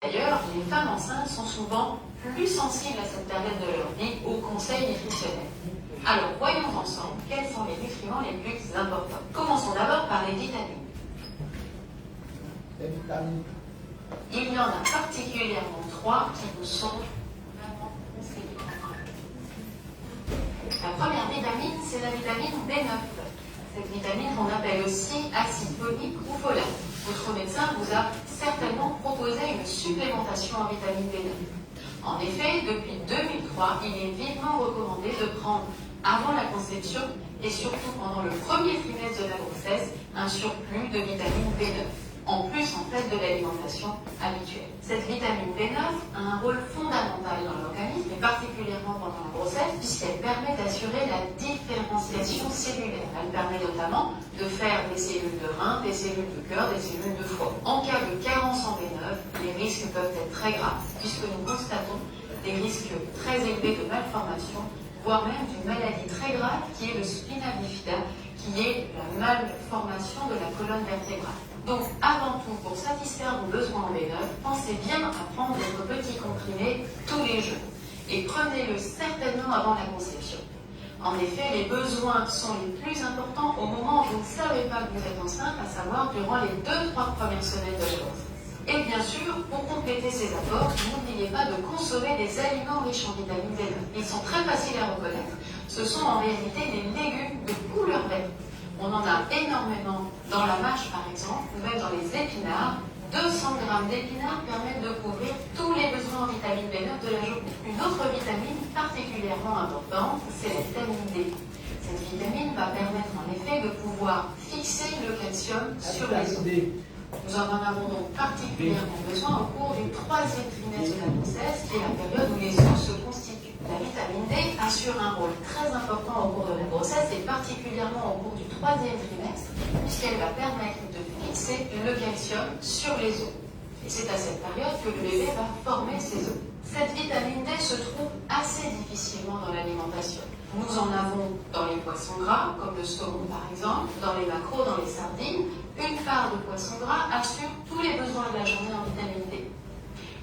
D'ailleurs, les femmes enceintes sont souvent plus sensibles à cette période de leur vie aux conseils nutritionnels. Alors, voyons ensemble quels sont les nutriments les plus importants. Commençons d'abord par les vitamines. Les vitamines. Il y en a particulièrement 3 qui vous sont vraiment conseillées. La première vitamine, c'est la vitamine B9. Cette vitamine qu'on appelle aussi acide folique ou folate. Votre médecin vous a certainement proposé une supplémentation en vitamine B9. En effet, depuis 2003, il est vivement recommandé de prendre avant la conception et surtout pendant le premier trimestre de la grossesse un surplus de vitamine B9, en plus en fait de l'alimentation habituelle. Cette vitamine B9 a un rôle fondamental dans l'organisme, et particulièrement pendant la grossesse, puisqu'elle permet d'assurer la différenciation cellulaire. Elle permet notamment de faire des cellules de rein, des cellules de cœur, des cellules de foie. En cas de carence en B9, les risques peuvent être très graves, puisque nous constatons des risques très élevés de malformation, voire même d'une maladie très grave qui est le spina bifida, qui est la malformation de la colonne vertébrale. Donc, avant tout, pour satisfaire vos besoins en B9, pensez bien à prendre votre petit comprimé tous les jours. Et prenez-le certainement avant la conception. En effet, les besoins sont les plus importants au moment où vous ne savez pas que vous êtes enceinte, à savoir durant les 2-3 premières semaines de grossesse. Et bien sûr, pour compléter ces apports, n'oubliez pas de consommer des aliments riches en vitamine B9. Ils sont très faciles à reconnaître. Ce sont en réalité des légumes de couleur verte. On en a énormément dans la mâche, par exemple, ou même dans les épinards. 200 g d'épinards permettent de couvrir tous les besoins en vitamine B9 de la journée. Une autre vitamine particulièrement importante, c'est la vitamine D. Cette vitamine va permettre en effet de pouvoir fixer le calcium sur les os. Nous en avons donc particulièrement besoin au cours du 3e trimestre de la grossesse, qui est la période où les os se constituent. La vitamine D assure un rôle très important au cours de la grossesse, et particulièrement au cours du 3e trimestre, puisqu'elle va permettre de fixer le calcium sur les os. Et c'est à cette période que le bébé va former ses os. Cette vitamine D se trouve assez difficilement dans l'alimentation. Nous en avons dans les poissons gras, comme le saumon par exemple, dans les maquereaux, dans les sardines. Une part de poisson gras assure tous les besoins de la journée en vitamine D.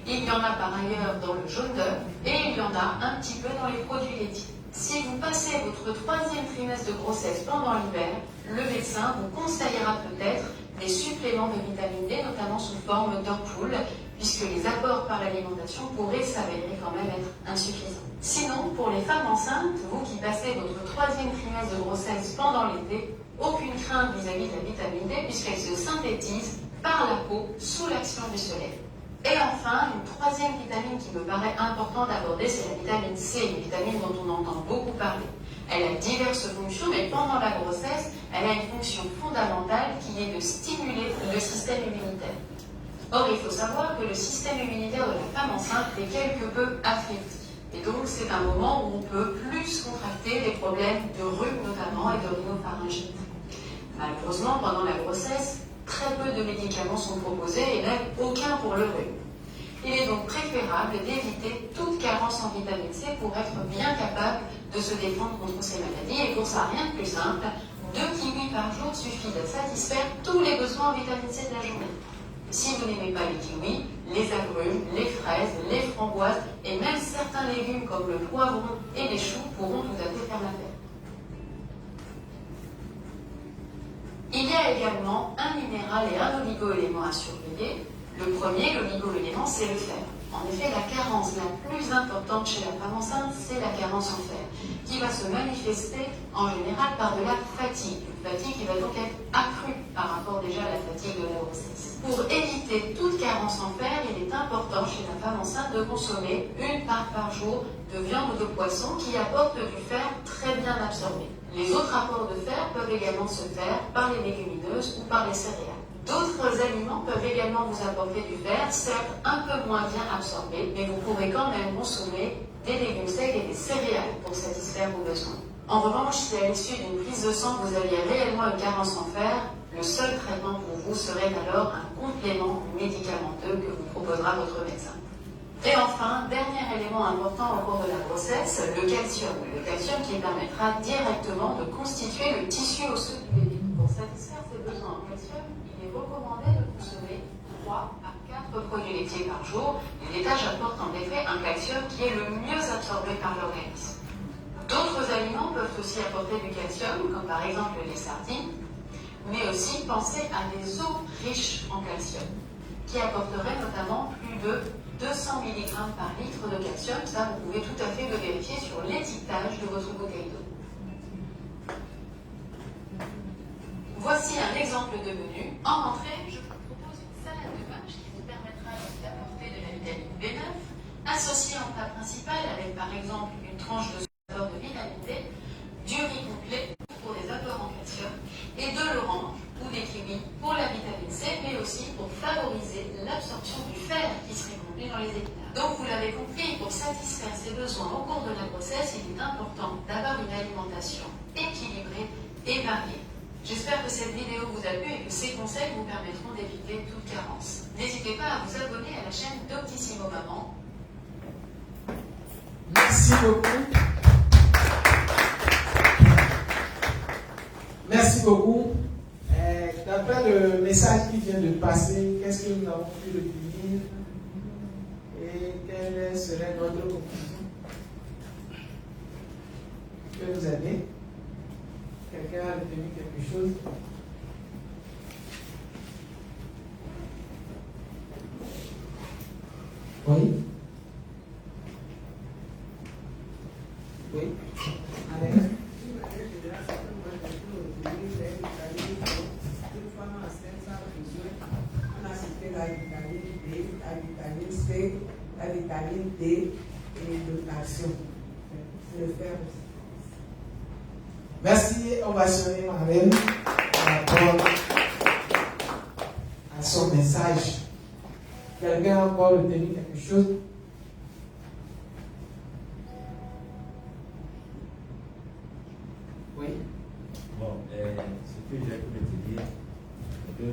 Il y en a par ailleurs dans le jaune d'œuf et il y en a un petit peu dans les produits laitiers. Si vous passez votre 3e trimestre de grossesse pendant l'hiver, le médecin vous conseillera peut-être des suppléments de vitamine D, notamment sous forme d'ampoule, puisque les apports par l'alimentation pourraient s'avérer quand même être insuffisants. Sinon, pour les femmes enceintes, vous qui passez votre 3e trimestre de grossesse pendant l'été, aucune crainte vis-à-vis de la vitamine D, puisqu'elle se synthétise par la peau sous l'action du soleil. Et enfin, une 3e vitamine qui me paraît important d'aborder, c'est la vitamine C, une vitamine dont on entend beaucoup parler. Elle a diverses fonctions, mais pendant la grossesse, elle a une fonction fondamentale qui est de stimuler le système immunitaire. Or, il faut savoir que le système immunitaire de la femme enceinte est quelque peu affaibli. Et donc, c'est un moment où on peut plus contracter des problèmes de rhume notamment et de rhinopharyngite. Malheureusement, pendant la grossesse, très peu de médicaments sont proposés et même aucun pour le rhume. Il est donc préférable d'éviter toute carence en vitamine C pour être bien capable de se défendre contre ces maladies. Et pour ça, rien de plus simple, 2 kiwis par jour suffit de satisfaire tous les besoins en vitamine C de la journée. Si vous n'aimez pas les kiwis, les agrumes, les fraises, les framboises et même certains légumes comme le poivron et les choux pourront tout à fait faire l'affaire. Il y a également un minéral et un oligo-élément à surveiller. Le premier, l'oligo-élément, c'est le fer. En effet, la carence la plus importante chez la femme enceinte, c'est la carence en fer, qui va se manifester en général par de la fatigue. Une fatigue qui va donc être accrue par rapport déjà à la fatigue de la grossesse. Pour éviter toute carence en fer, il est important chez la femme enceinte de consommer 1 part par jour de viande ou de poisson qui apporte du fer très bien absorbé. Les autres apports de fer peuvent également se faire par les légumineuses ou par les céréales. D'autres aliments peuvent également vous apporter du fer, certes un peu moins bien absorbé, mais vous pourrez quand même consommer des légumes secs et des céréales pour satisfaire vos besoins. En revanche, si à l'issue d'une prise de sang vous aviez réellement une carence en fer, le seul traitement pour vous serait alors un complément médicamenteux que vous proposera votre médecin. Et enfin, dernier élément important au cours de la grossesse, le calcium. Le calcium qui permettra directement de constituer le tissu osseux du bébé. Pour satisfaire ses besoins en calcium, il est recommandé de consommer 3 à 4 produits laitiers par jour, les laitages apportent en effet un calcium qui est le mieux absorbé par l'organisme. D'autres aliments peuvent aussi apporter du calcium, comme par exemple les sardines, mais aussi pensez à des eaux riches en calcium, qui apporteraient notamment plus de 200 mg par litre de calcium. Ça, vous pouvez tout à fait le vérifier sur l'étiquetage de votre bouteille d'eau. Voici un exemple de menu. En entrée, je vous propose une salade de vache qui vous permettra d'apporter de la vitamine B9, associée en plat principal avec par exemple une tranche de saveur de vitamine D, du riz complet pour des apports en calcium, et de l'orange ou des kiwis pour la vitamine C, mais aussi pour favoriser l'absorption du fer qui serait contenu dans les épinards. Donc vous l'avez compris, pour satisfaire ses besoins au cours de la grossesse, il est important d'avoir une alimentation équilibrée et variée. J'espère que cette vidéo vous a plu et que ces conseils vous permettront d'éviter toute carence. N'hésitez pas à vous abonner à la chaîne Doctissimo Maman. Merci beaucoup. Merci beaucoup. D'après le message qui vient de passer, qu'est-ce que nous avons pu retenir et quelle serait notre conclusion? Je peux vous aider? Quelqu'un a retenu quelque chose? Oui? Oui? Allez. La vitamine D et le calcium. C'est le fer. Merci, ovationner Marlène par rapport à son message. Quelqu'un a encore retenu quelque chose? Oui. Bon, ce que j'ai pu te dire, c'est que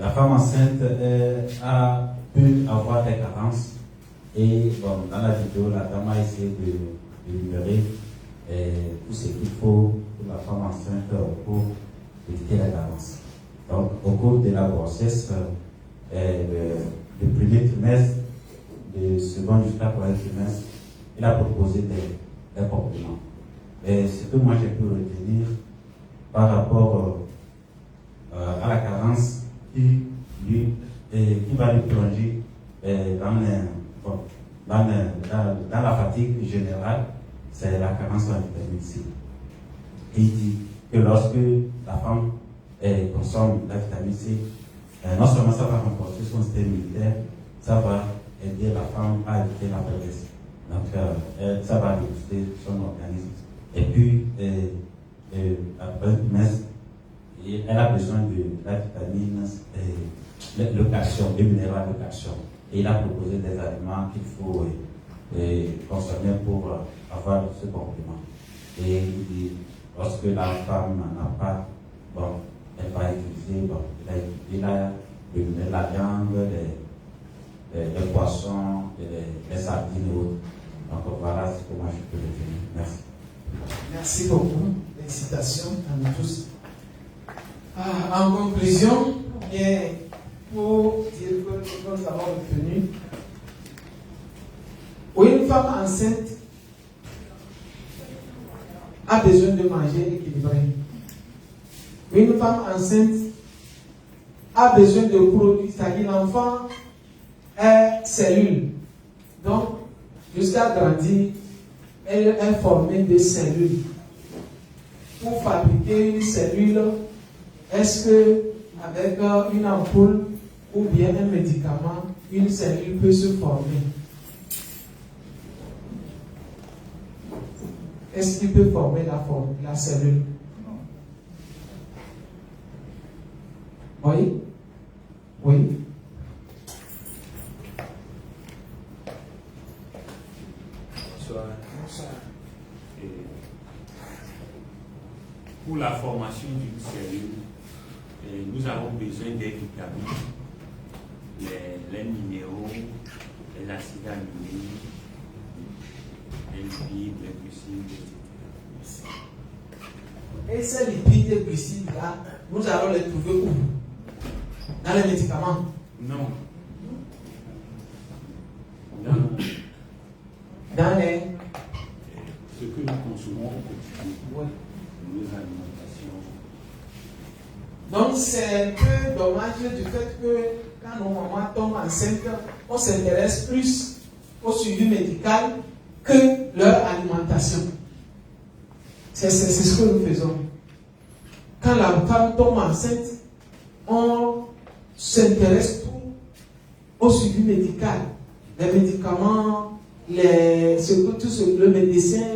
la femme enceinte peut avoir des carences. Et bon, dans la vidéo, la dame a essayé de libérer tout ce qu'il faut pour la femme enceinte pour éviter la carence. Donc, au cours de la grossesse, le premier trimestre, le second jusqu'à le troisième trimestre, il a proposé des compléments. Et ce que moi j'ai pu retenir par rapport à la carence qui va lui plonger dans la fatigue générale, c'est la carence en vitamine C. Il dit que lorsque la femme consomme la vitamine C, non seulement ça va renforcer son système immunitaire, ça va aider la femme à éviter la faiblesse. Donc, ça va booster son organisme. Et puis, après le trimestre, elle a besoin de la vitamine, le calcium, le minéral de calcium. Et il a proposé des aliments qu'il faut consommer pour avoir ce complément. Et il dit, lorsque la femme n'en a pas, bon, elle va utiliser, bon, il a la viande, les poissons, les sardines et autres. Donc voilà ce que moi je peux retenir. Merci. Merci beaucoup. Félicitations à nous tous. En conclusion, bien, pour dire que nous avons retenu, une femme enceinte a besoin de manger équilibré. Une femme enceinte a besoin de produits, c'est-à-dire l'enfant est cellule. Donc, jusqu'à grandir, elle est formée de cellules. Pour fabriquer une cellule, est-ce que avec une ampoule ou bien un médicament, une cellule peut se former? Est-ce qu'il peut former la cellule? Oui? Oui? Bonsoir. Pour la formation d'une cellule, nous avons besoin des vitamines, les minéraux, les acides aminés, les lipides, les glucides, etc. Et ces lipides et glucides là, nous allons les trouver où? dans les médicaments? Non. Dans les... Ce que nous consommons au quotidien, Oui. nos alimentations. Donc c'est un peu dommage du fait que quand nos mamans tombent enceintes, on s'intéresse plus au suivi médical que leur alimentation. C'est ce que nous faisons. Quand la femme tombe enceinte, on s'intéresse au suivi médical. Les médicaments, le médecin,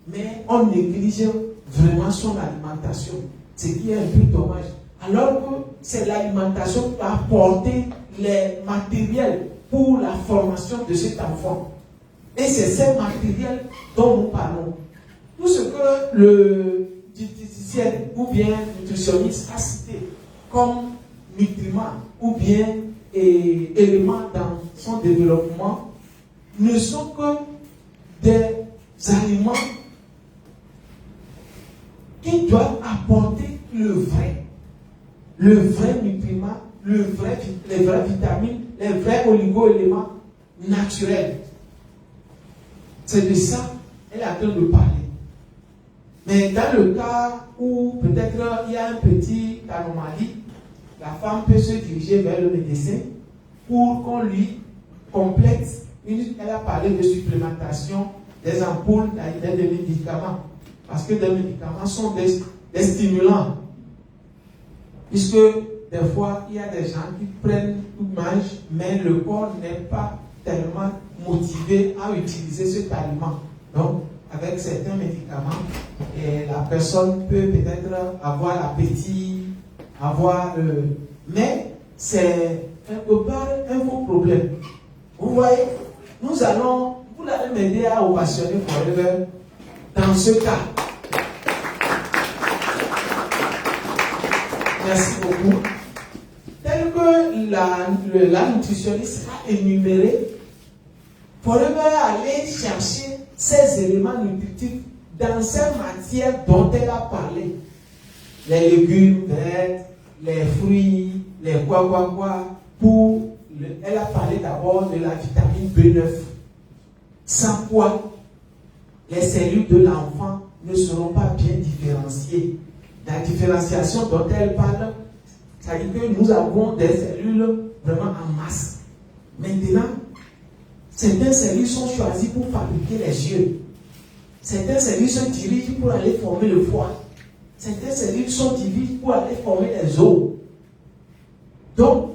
mais on néglige vraiment son alimentation. Ce qui est un peu dommage. Alors que c'est l'alimentation qui va apporter les matériels pour la formation de cet enfant. Et c'est ces matériels dont nous parlons. Tout ce que le diététicien ou bien nutritionniste a cité comme nutriments ou bien éléments dans son développement ne sont que des aliments qui doivent apporter le vrai nutriment, les vraies vitamines, les vrais oligo-éléments naturels. C'est de ça qu'elle est en train de parler. Mais dans le cas où peut-être il y a un petit anomalie, la femme peut se diriger vers le médecin pour qu'on lui complète. Elle a parlé de supplémentation des ampoules, des médicaments. Parce que des médicaments sont des stimulants. Puisque des fois, il y a des gens qui prennent ou mangent, mais le corps n'est pas tellement motivé à utiliser cet aliment. Donc, avec certains médicaments, la personne peut peut-être avoir l'appétit, mais c'est quelque part un faux problème. Vous voyez, vous allez m'aider à ovationner Forever dans ce cas. Merci beaucoup. Tel que la nutritionniste a énuméré, Forever aller chercher ces éléments nutritifs dans ces matières dont elle a parlé. Les légumes verts, les fruits, les quoi. Elle a parlé d'abord de la vitamine B9. Sans quoi, les cellules de l'enfant ne seront pas bien différenciées. La différenciation dont elle parle, ça dit que nous avons des cellules vraiment en masse. Maintenant, certaines cellules sont choisies pour fabriquer les yeux. Certaines cellules se dirigent pour aller former le foie. Certaines cellules sont dirigées pour aller former les os. Donc,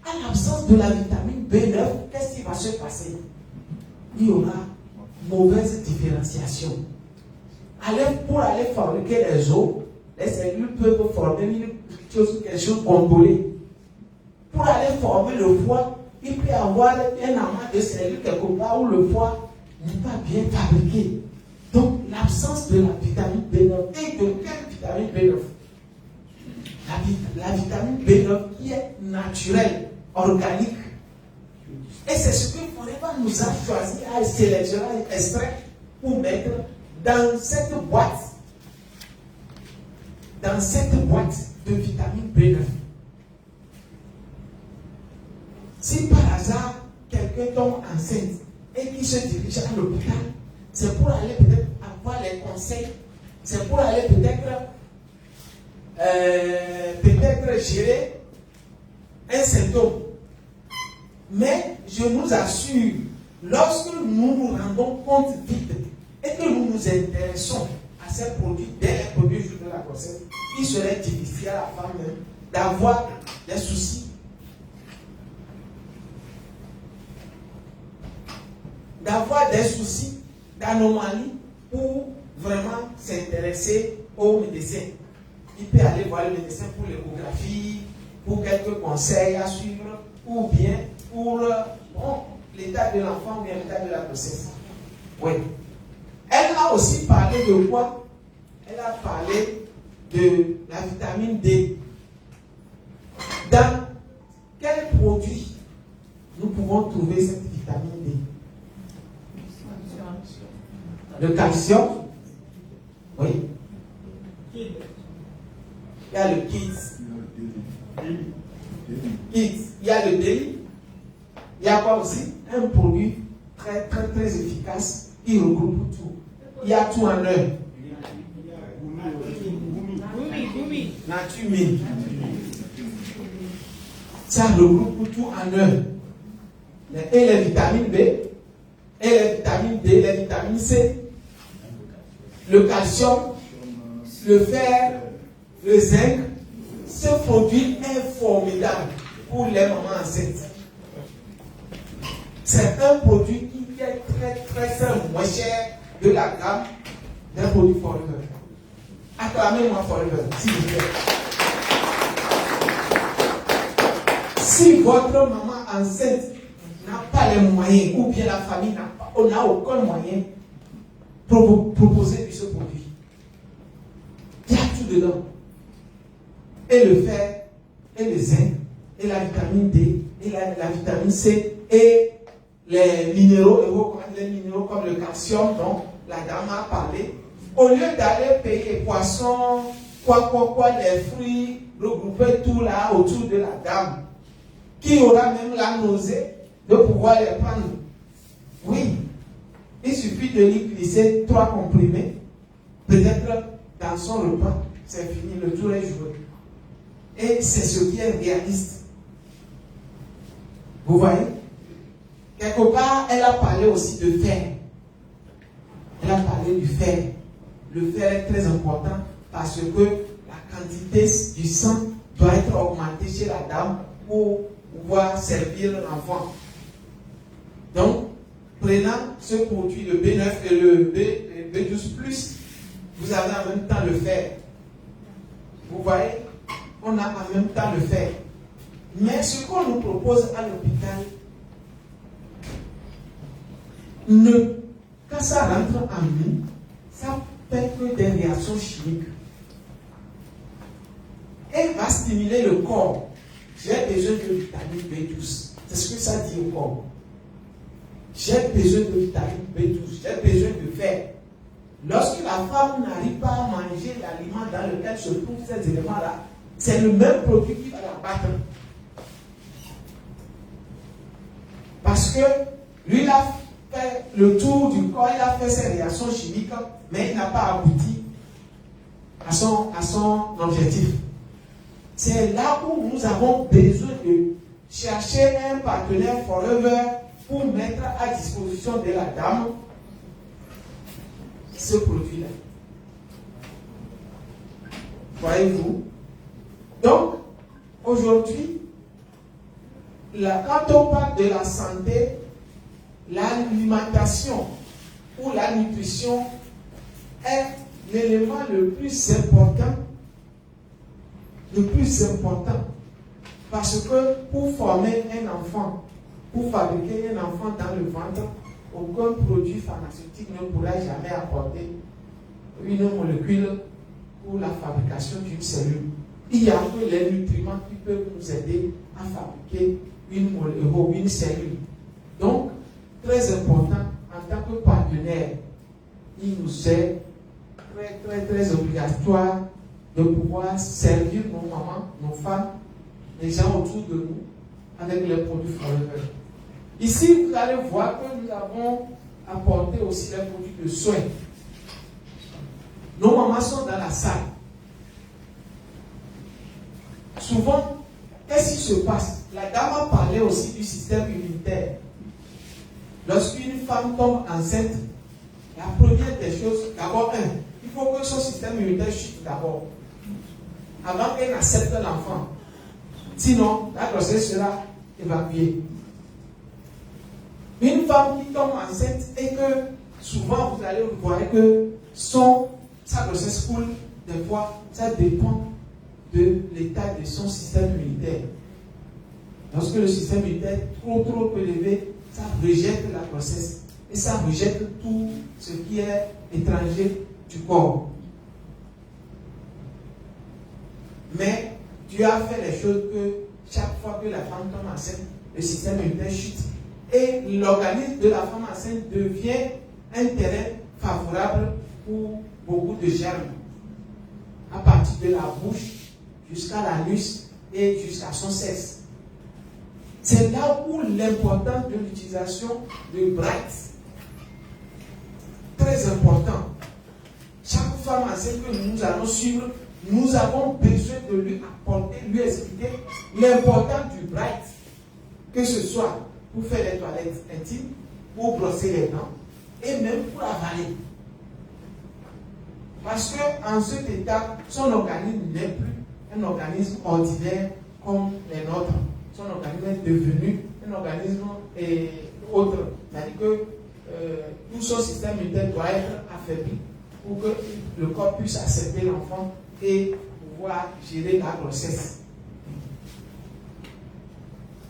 à l'absence de la vitamine B9, qu'est-ce qui va se passer? Il y aura mauvaise différenciation. Pour aller fabriquer les os, les cellules peuvent former quelque chose ondulé. Pour aller former le foie, il peut y avoir un amas de cellules quelque part où le foie n'est pas bien fabriqué. Donc, l'absence de la vitamine B9. Et de quelle vitamine B9? La vitamine B9 qui est naturelle, organique. Et c'est ce que Forever nous a choisi à sélectionner, à extraire pour mettre dans cette boîte. Dans cette boîte de vitamine B9. Si par hasard, quelqu'un tombe enceinte et qui se dirige à l'hôpital, c'est pour aller peut-être avoir les conseils, c'est pour aller peut-être gérer un symptôme. Mais je nous assure, lorsque nous nous rendons compte vite et que nous nous intéressons à ces produits dès les premiers jours de la grossesse, il serait difficile à la femme même d'avoir des soucis. D'avoir des soucis d'anomalie pour vraiment s'intéresser au médecin. Il peut aller voir le médecin pour l'échographie, pour quelques conseils à suivre, ou bien pour l'état de l'enfant ou bien l'état de la grossesse. Oui. Elle a aussi parlé de quoi? Elle a parlé de la vitamine D. Dans quel produit nous pouvons trouver cette vitamine D? Le calcium. Oui. Il y a le kids. Il y a quoi aussi? Un produit très efficace qui regroupe tout. Il y a tout en un. Nature mine. Ça regroupe tout en un. Et les vitamines B, et les vitamines D, les vitamines C, le calcium, le fer, le zinc. Ce produit est formidable pour les mamans enceintes. C'est un produit qui est très simple, moins cher de la gamme d'un produit Forever. Acclamez-moi Forever, s'il vous plaît. Si votre maman enceinte n'a pas les moyens, ou bien la famille n'a aucun moyen, proposer ce produit. Il y a tout dedans. Et le fer, et le zinc, et la vitamine D, et la vitamine C, et les minéraux comme le calcium dont la dame a parlé. Au lieu d'aller payer les poissons, les fruits, regrouper tout là autour de la dame, qui aura même la nausée de pouvoir les prendre. Oui, il suffit de lui glisser 3 comprimés, peut-être dans son repas, c'est fini, le tour est joué. Et c'est ce qui est réaliste. Vous voyez? Quelque part, elle a parlé aussi de fer. Elle a parlé du fer. Le fer est très important parce que la quantité du sang doit être augmentée chez la dame pour pouvoir servir l'enfant. Donc, prenant ce produit, le B9 et le B12+, vous avez en même temps le fer. Vous voyez? On a en même temps le fer. Mais ce qu'on nous propose à l'hôpital, quand ça rentre en nous, ça fait que des réactions chimiques. Elle va stimuler le corps. J'ai besoin de vitamine B12. C'est ce que ça dit au corps. J'ai besoin de vitamine B12. J'ai besoin de fer. Lorsque la femme n'arrive pas à manger l'aliment dans lequel se trouvent ces éléments-là, c'est le même produit qui va la battre. Parce que lui, il a fait le tour du corps, il a fait ses réactions chimiques, mais il n'a pas abouti à son objectif. C'est là où nous avons besoin de chercher un partenaire forever pour mettre à disposition de la dame ce produit-là. Voyez-vous? Donc, aujourd'hui, quand on parle de la santé, l'alimentation ou la nutrition est l'élément le plus important. Parce que pour former un enfant, pour fabriquer un enfant dans le ventre, aucun produit pharmaceutique ne pourra jamais apporter une molécule pour la fabrication d'une cellule. Il y a que les nutriments qui peuvent nous aider à fabriquer une cellule. Donc, très important, en tant que partenaire, il nous est très obligatoire de pouvoir servir nos mamans, nos femmes, les gens autour de nous, avec les produits Forever. Ici, vous allez voir que nous avons apporté aussi les produits de soins. Nos mamans sont dans la salle. Souvent, qu'est-ce qui se passe? La dame a parlé aussi du système immunitaire. Lorsqu'une femme tombe enceinte, la première des choses, d'abord, il faut que son système immunitaire chute d'abord, avant qu'elle accepte l'enfant. Sinon, la grossesse sera évacuée. Une femme qui tombe enceinte et que souvent vous allez voir que sa grossesse coule, des fois, ça dépend de l'état de son système immunitaire. Lorsque le système immunitaire est trop élevé, ça rejette la grossesse et ça rejette tout ce qui est étranger du corps. Mais Dieu a fait les choses que chaque fois que la femme tombe enceinte, le système immunitaire chute et l'organisme de la femme enceinte devient un terrain favorable pour beaucoup de germes, à partir de la bouche jusqu'à l'anus et jusqu'à son sexe. C'est là où l'importance de l'utilisation de Bright, très important. Chaque femme enceinte que nous allons suivre, nous avons besoin de lui apporter, lui expliquer l'importance du Bright, que ce soit pour faire les toilettes intimes, pour brosser les dents, et même pour avaler. Parce qu'en cet état, son organisme n'est plus un organisme ordinaire comme les nôtres. Son organisme est devenu un organisme autre. C'est-à-dire que tout son système immunitaire doit être affaibli pour que le corps puisse accepter l'enfant et pouvoir gérer la grossesse.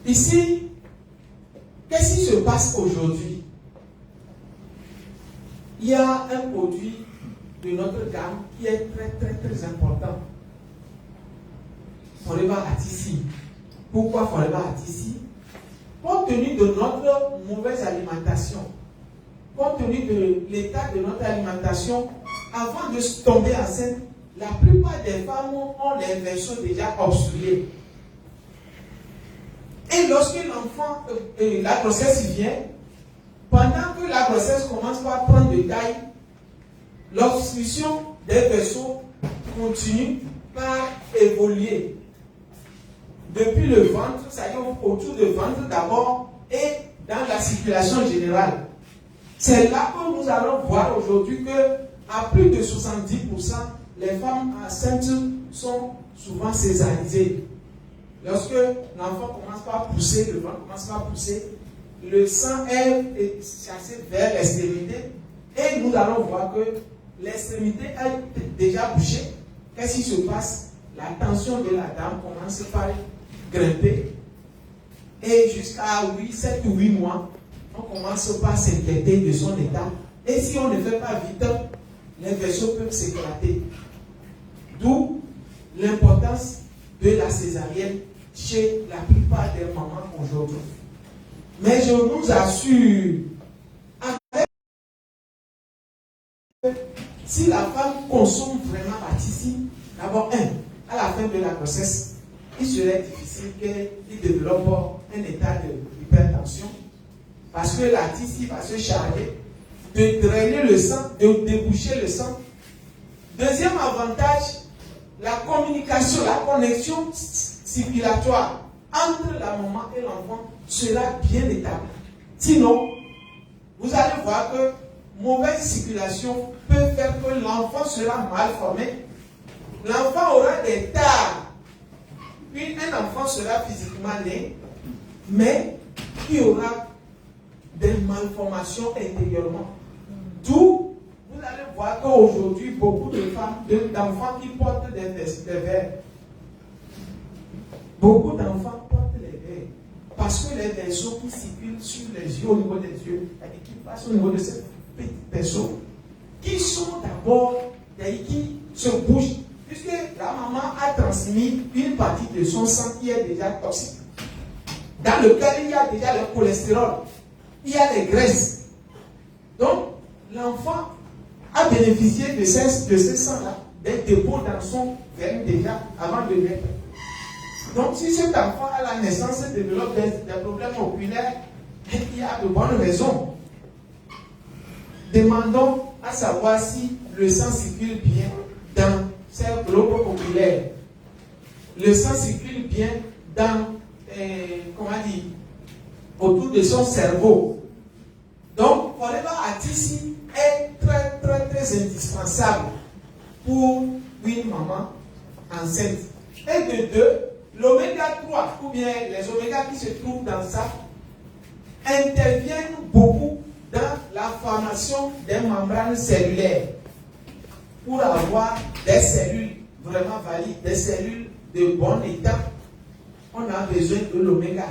Ici, qu'est-ce qui se passe aujourd'hui? Il y a un produit de notre gamme qui est très très très important. Forever Artissi. Pourquoi Forever Artissi? Compte tenu de notre mauvaise alimentation, compte tenu de l'état de notre alimentation, avant de tomber enceinte, la plupart des femmes ont les versions déjà obstruées. Et lorsque l'enfant, la grossesse vient, pendant que la grossesse commence par prendre de taille, l'obstruction des vaisseaux continue par évoluer. Depuis le ventre, c'est-à-dire autour du ventre d'abord, et dans la circulation générale. C'est là que nous allons voir aujourd'hui que à plus de 70%, les femmes enceintes sont souvent césarisées. Lorsque l'enfant commence par pousser, le ventre commence par pousser, le sang est chassé vers l'extrémité et nous allons voir que l'extrémité est déjà bouchée. Qu'est-ce qui se passe? La tension de la dame commence par grimper et jusqu'à 7 ou 8 mois, on commence par s'inquiéter de son état. Et si on ne fait pas vite, les vaisseaux peuvent s'éclater. D'où l'importance de la césarienne chez la plupart des mamans aujourd'hui. Mais je vous assure, si la femme consomme vraiment la tissu, d'abord, à la fin de la grossesse, il serait difficile qu'elle développe un état d'hypertension parce que la tissu va se charger de drainer le sang, de déboucher le sang. Deuxième avantage, la communication, la connexion circulatoire entre la maman et l'enfant sera bien établie. Sinon, vous allez voir que mauvaise circulation peut faire que l'enfant sera mal formé. L'enfant aura des tares. Puis un enfant sera physiquement né, mais il aura des malformations intérieurement. D'où vous allez voir qu'aujourd'hui, beaucoup de femmes, d'enfants qui portent des verres. Beaucoup d'enfants portent les verres. Parce que les vaisseaux qui circulent sur les yeux, au niveau des yeux, c'est-à-dire qui passent au niveau de ces petits vaisseaux, qui sont d'abord, qui se bougent. Puisque la maman a transmis une partie de son sang qui est déjà toxique, dans lequel il y a déjà le cholestérol, il y a les graisses. Donc, l'enfant a bénéficié de ce sang-là, des dépôts dans son veine déjà avant de naître. Donc, si cet enfant à la naissance développe des problèmes oculaires, il y a de bonnes raisons. Demandons à savoir si le sang circule bien dans ses globes oculaires. Le sang circule bien dans, autour de son cerveau. Donc, Forever Artissi est très, très, très indispensable pour une maman enceinte. Et de deux, l'oméga 3, ou bien les oméga qui se trouvent dans ça, interviennent beaucoup dans la formation des membranes cellulaires pour avoir des cellules vraiment valides, des cellules de bon état. On a besoin de l'oméga.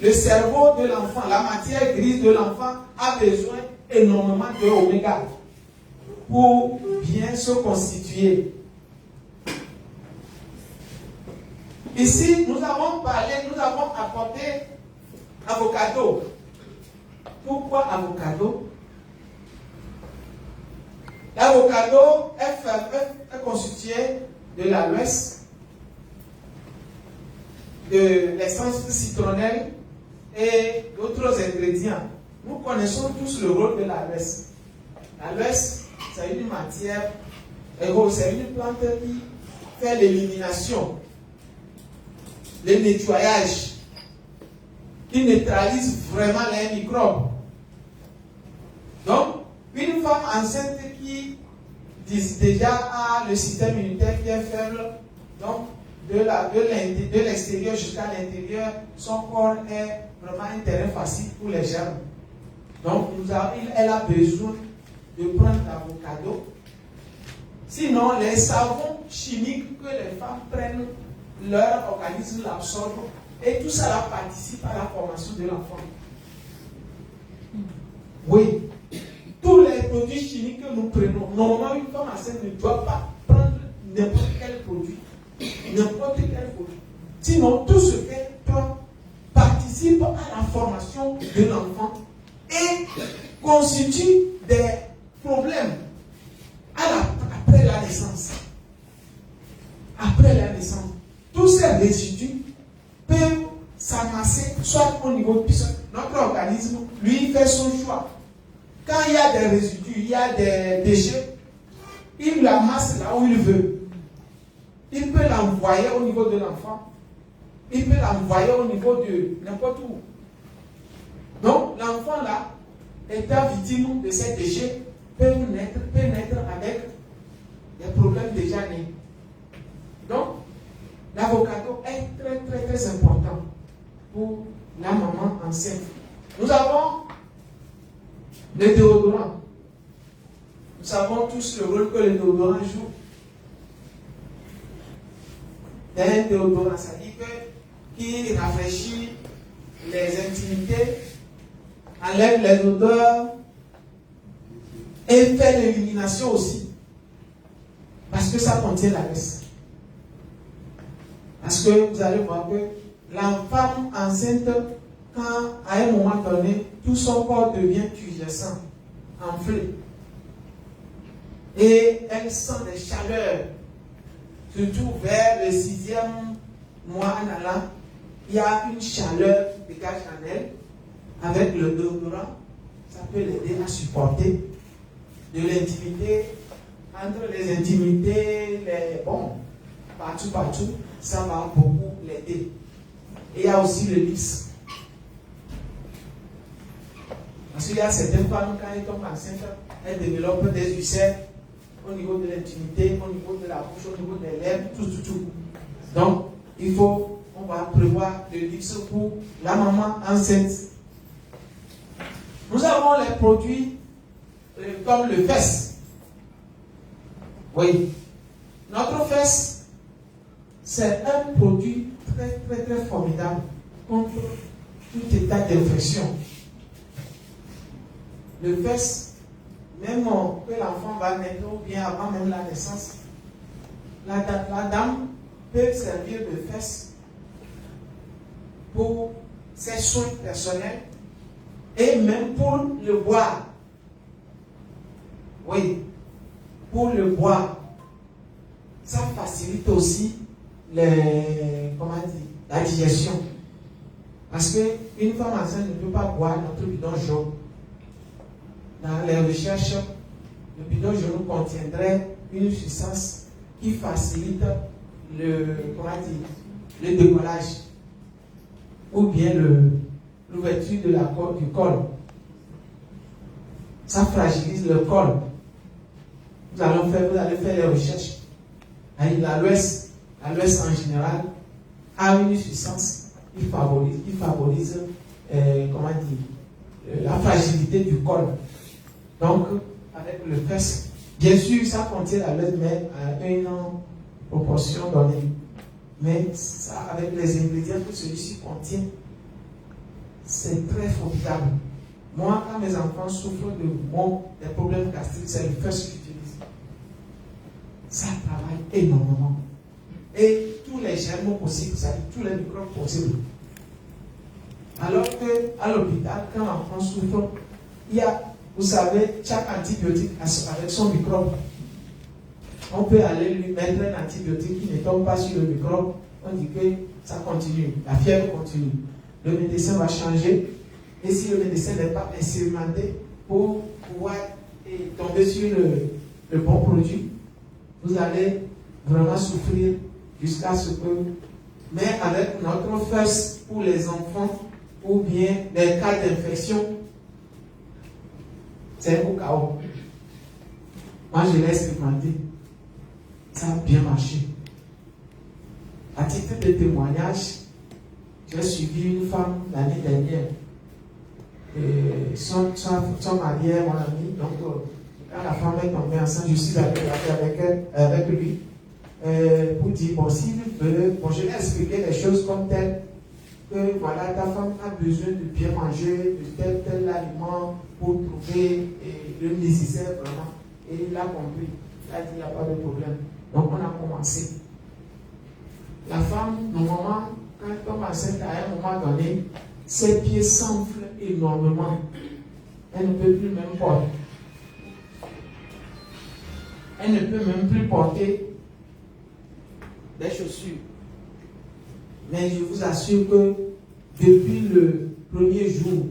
Le cerveau de l'enfant, la matière grise de l'enfant a besoin énormément de l'oméga pour bien se constituer. Ici, nous avons apporté avocado. Pourquoi avocado? L'avocado est constitué de l'aloès, de l'essence citronnelle et d'autres ingrédients. Nous connaissons tous le rôle de l'aloès. L'aloès, c'est une matière, c'est une plante qui fait l'élimination, le nettoyage, qui neutralise vraiment les microbes. Donc, une femme enceinte qui déjà a le système immunitaire qui est faible, donc de l'extérieur jusqu'à l'intérieur, son corps est vraiment un terrain facile pour les germes. Donc, elle a besoin de prendre l'avocado. Sinon, les savons chimiques que les femmes prennent, leur organisme l'absorbe et tout ça participe à la formation de l'enfant. Oui. Tous les produits chimiques que nous prenons, normalement, une femme enceinte ne doit pas prendre n'importe quel produit. N'importe quel produit. Sinon, tout ce qu'elle prend participe à la formation de l'enfant et constitue des problèmes après la naissance. Après la naissance, tous ces résidus peuvent s'amasser soit au niveau de notre organisme, lui fait son choix. Quand il y a des résidus, il y a des déchets, il l'amasse là où il veut. Il peut l'envoyer au niveau de l'enfant. Il peut l'envoyer au niveau de n'importe où. Donc, l'enfant là, étant victime de ces déchets, peut naître avec des problèmes déjà nés. Donc, l'avocado est très très très important pour la maman enceinte. Nous avons le déodorant. Nous savons tous le rôle que le déodorant joue. Un déodorant, ça dit qu'il rafraîchit les intimités, enlève les odeurs et fait l'élimination aussi. Parce que ça contient la graisse. Parce que vous allez voir que la femme enceinte, quand à un moment donné, tout son corps devient turgescent, enflé. Et elle sent des chaleurs. Surtout vers le 6e mois en allant, il y a une chaleur qui dégage en elle. Avec le déodorant, ça peut l'aider à supporter de l'intimité, entre les intimités, partout, ça va beaucoup l'aider. Et il y a aussi le lys. Parce qu'il y a certaines femmes, quand elles tombent enceintes, elles développent des ulcères au niveau de l'intimité, au niveau de la bouche, au niveau des lèvres, tout. Donc, on va prévoir le lys pour la maman enceinte. Nous avons les produits comme le fesse. Oui. Notre fesse, c'est un produit très, très, très formidable contre tout état d'infection. Le fesse, même que l'enfant va naître ou bien avant même la naissance, la dame peut servir de fesse pour ses soins personnels et même pour le boire. Oui, pour le boire. Ça facilite aussi la digestion. Parce qu'une femme enceinte ne peut pas boire notre bidon jaune. Dans les recherches, le bidon jaune contiendrait une substance qui facilite le décollage ou bien l'ouverture du col. Ça fragilise le col. Vous allez faire les recherches. L'aloès en général a une substance qui favorise la fragilité du col. Donc, avec le fesse, bien sûr, ça contient l'aloès, mais à une proportion donnée. Mais ça, avec les ingrédients que celui-ci contient, c'est très formidable. Moi, quand mes enfants souffrent des problèmes gastriques, c'est le fesse que j'utilise. Ça travaille énormément. Et tous les germes possibles, c'est-à-dire tous les microbes possibles. Alors qu'à l'hôpital, quand l'enfant souffre, il y a, vous savez, chaque antibiotique avec son microbe. On peut aller lui mettre un antibiotique qui ne tombe pas sur le microbe. On dit que ça continue, la fièvre continue. Le médecin va changer. Et si le médecin n'est pas expérimenté pour pouvoir tomber sur le bon produit, vous allez vraiment souffrir jusqu'à ce que, mais avec notre first pour les enfants ou bien les cas d'infection, c'est un chaos. Moi, je l'ai expérimenté. Ça a bien marché. À titre de témoignage, j'ai suivi une femme l'année dernière. Son mari est mon ami. Donc, quand la femme est tombée enceinte, je suis allé avec lui pour dire, bon, s'il veut, bon, je lui ai expliqué les choses comme telles, que voilà, ta femme a besoin de bien manger, de tel aliment pour trouver le nécessaire vraiment. Et il a compris. Il a dit, il n'y a pas de problème. Donc, on a commencé. La femme, normalement, quand elle tombe enceinte, à un moment donné, ses pieds s'enflent énormément. Elle ne peut plus même porter. Elle ne peut même plus porter des chaussures. Mais je vous assure que depuis le premier jour,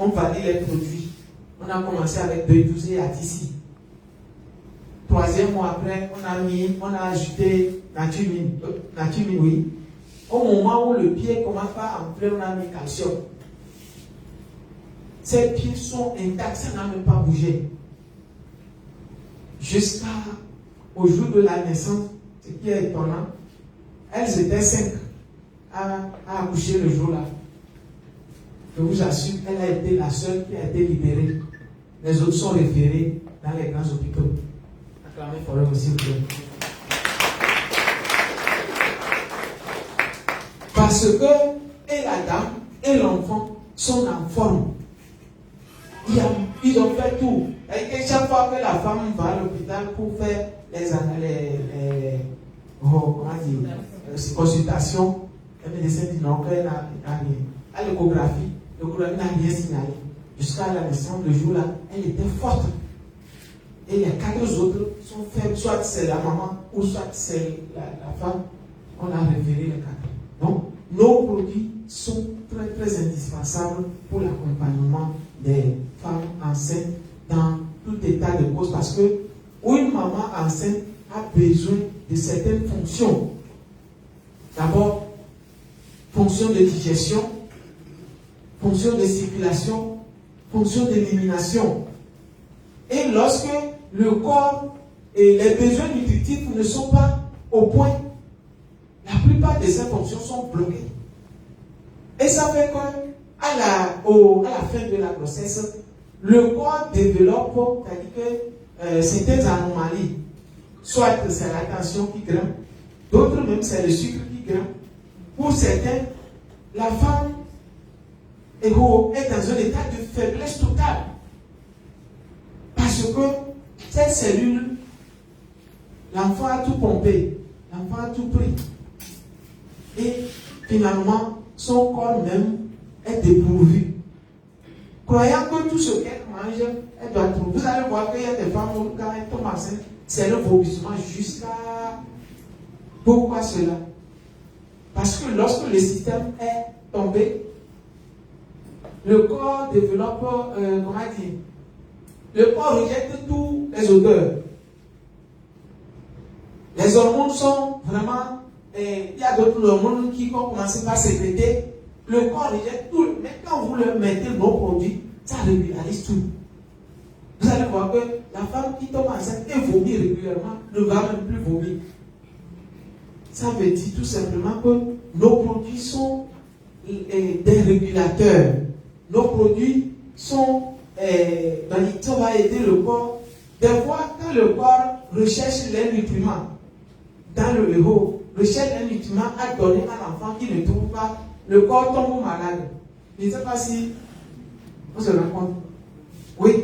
on valide les produits. On a commencé avec 2,12 et Atissi. 3e mois après, on a ajouté Natumine, oui. Au moment où le pied commence à enfler, on a mis calcium. Ses pieds sont intacts, ça n'a même pas bougé. Jusqu'au jour de la naissance, ce qui est étonnant, elles étaient 5 à accoucher le jour-là. Je vous assure, elle a été la seule qui a été libérée. Les autres sont référés dans les grands hôpitaux. Acclamez pour eux aussi. Parce que et la dame et l'enfant sont en forme. Ils ont fait tout. Et chaque fois que la femme va à l'hôpital pour faire les consultations, le médecin dit non, qu'elle n'a rien. À l'échographie n'a rien signalé. Jusqu'à la naissance, le jour-là, elle était forte. Et les 4 autres sont faibles, soit c'est la maman ou soit c'est la femme. On a révélé les 4. Donc, nos produits sont très très indispensables pour l'accompagnement des femmes enceintes dans tout état de cause, parce que une maman enceinte a besoin de certaines fonctions. D'abord, fonction de digestion, fonction de circulation, fonction d'élimination. Et lorsque le corps et les besoins nutritifs ne sont pas au point, la plupart de ces fonctions sont bloquées. Et ça fait qu'à la fin de la grossesse, le corps développe, c'est-à-dire que certaines anomalies. Soit c'est la tension qui grimpe, d'autres même c'est le sucre qui grimpe. Pour certains, la femme est dans un état de faiblesse totale. Parce que cette cellule, l'enfant a tout pompé, l'enfant a tout pris. Et finalement, son corps même est dépourvu. Croyant que tout ce qu'elle mange, elle doit trouver. Vous allez voir qu'il y a des femmes où quand elles tombent enceintes, c'est le vomissement jusqu'à... Pourquoi cela? Parce que lorsque le système est tombé, le corps développe, le corps rejette toutes les odeurs. Les hormones sont vraiment... il y a d'autres hormones qui vont commencer par sécréter. Le corps rejette tout. Mais quand vous le mettez nos produits, ça régularise tout. Vous allez voir que la femme qui tombe enceinte et vomit régulièrement ne va même plus vomir. Ça veut dire tout simplement que nos produits sont des régulateurs. Nos produits sont... ça va aider le corps. Des fois, quand le corps recherche les nutriments dans le héros, recherche un nutriment à donner à l'enfant qui ne trouve pas, le corps tombe malade. Je ne sais pas si on se rend compte. Oui.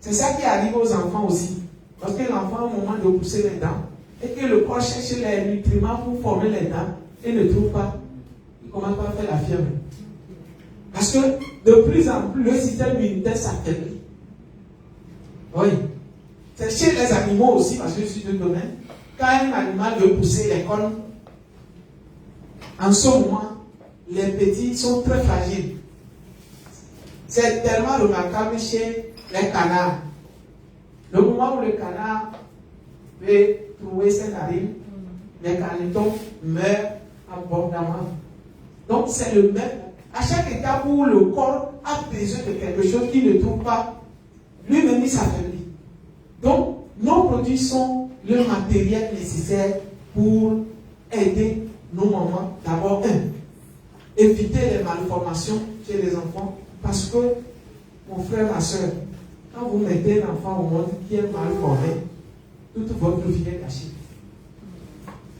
C'est ça qui arrive aux enfants aussi. Parce que l'enfant, au moment de pousser les dents, et que le corps cherche les nutriments pour former les dents, et ne trouve pas, il commence par faire la fièvre. Parce que de plus en plus, le système immunitaire s'affaiblit. Oui. C'est chez les animaux aussi, parce que je suis de domaine. Quand un animal veut pousser les cornes, en ce moment, les petits sont très fragiles. C'est tellement remarquable chez les canards. Le moment où le canard peut trouver ses narines, les canetons meurent abondamment. Donc c'est le même. À chaque étape où le corps a besoin de quelque chose qu'il ne trouve pas, lui-même il s'affaiblit. Donc nos produits sont le matériel nécessaire pour aider nos mamans. D'abord, éviter les malformations chez les enfants, parce que, mon frère, ma soeur, quand vous mettez un enfant au monde qui est mal formé, toute votre vie est gâchée.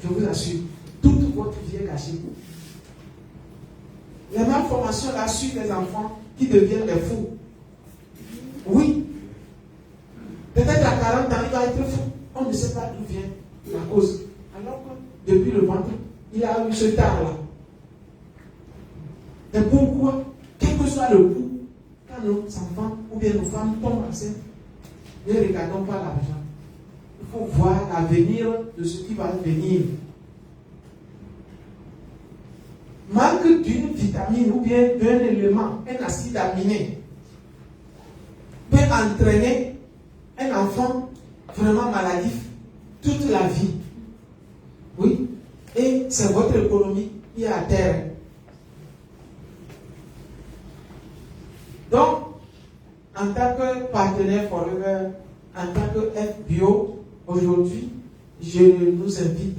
Je vous assure, toute votre vie est gâchée. Les malformations là suivent les enfants qui deviennent des fous. Oui. Peut-être à 40 ans, il va être fou. On ne sait pas d'où vient la cause. Alors que depuis le ventre, il a eu ce tard-là. Et pourquoi, quel que soit le coup, quand nos enfants ou bien nos femmes tombent enceintes, ne regardons pas l'argent. Il faut voir l'avenir de ce qui va venir. Manque d'une vitamine ou bien d'un élément, un acide aminé, peut entraîner un enfant vraiment maladif toute la vie. Oui. Et c'est votre économie qui est à terre. Donc, en tant que partenaire Forever, en tant que FBio, aujourd'hui, je nous invite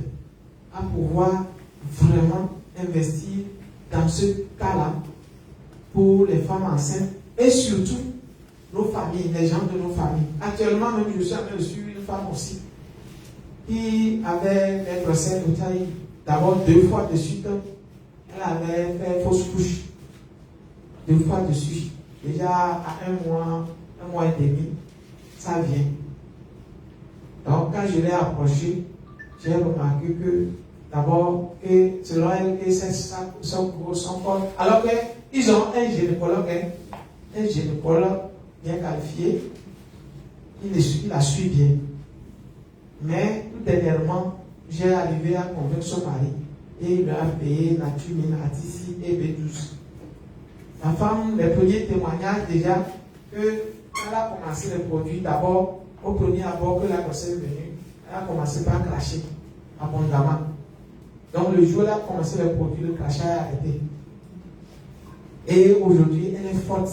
à pouvoir vraiment investir dans ce cas-là pour les femmes enceintes et surtout nos familles, les gens de nos familles. Actuellement, même je suis en train de suivre une femme aussi qui avait des grossesses de taille. D'abord 2 fois de suite, elle avait fait fausse couche. 2 fois de suite. Déjà à 1 mois et demi, ça vient. Donc quand je l'ai approché, j'ai remarqué que d'abord, que selon elle, que c'est son corps. Alors qu'ils ont un gynécologue bien qualifié, il la suit bien. Mais tout dernièrement, j'ai arrivé à convaincre son mari et il lui a payé Naturmine, Atici et B12. La femme, les premiers témoignages déjà, que quand elle a commencé les produits, d'abord, au premier abord que la grossesse est venue, elle a commencé par cracher abondamment. Donc le jour où elle a commencé les produits, le crachat a arrêté. Et aujourd'hui, elle est forte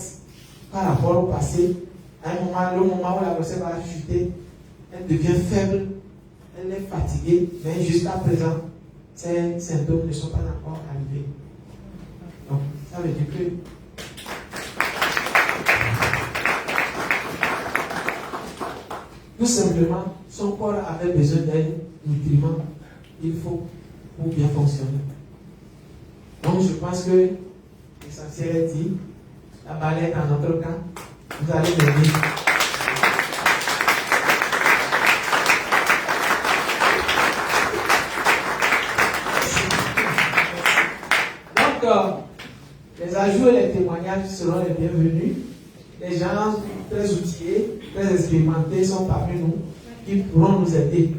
par rapport au passé. À un moment, le moment où la grossesse va chuter, elle devient faible, elle est fatiguée, mais jusqu'à présent, ces symptômes ne sont pas encore arrivés. Donc, ça veut dire que tout simplement, son corps avait besoin d'un nutriment qu'il faut pour bien fonctionner. Donc, je pense que l'essentiel est dit. La balle est dans notre camp. Vous allez venir. Donc, les ajouts et les témoignages seront les bienvenus. Les gens très outillés, très expérimentés sont parmi nous qui pourront nous aider.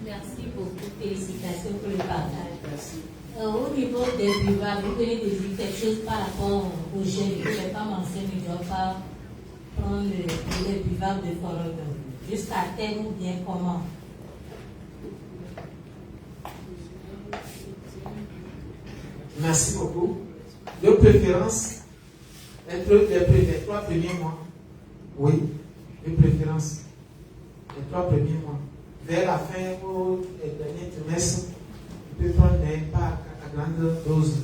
Merci beaucoup. Félicitations pour le partage. Au niveau des buvables, vous venez de dire quelque chose par rapport aux jeunes que les femmes enceintes ne doivent pas prendre les buvables de Forever. Jusqu'à terme ou bien comment? Merci beaucoup. De préférence, les 3 premiers mois. Oui, de préférence. Les 3 premiers mois. Vers la fin ou les derniers trimestres, on peut prendre des pas à grande dose.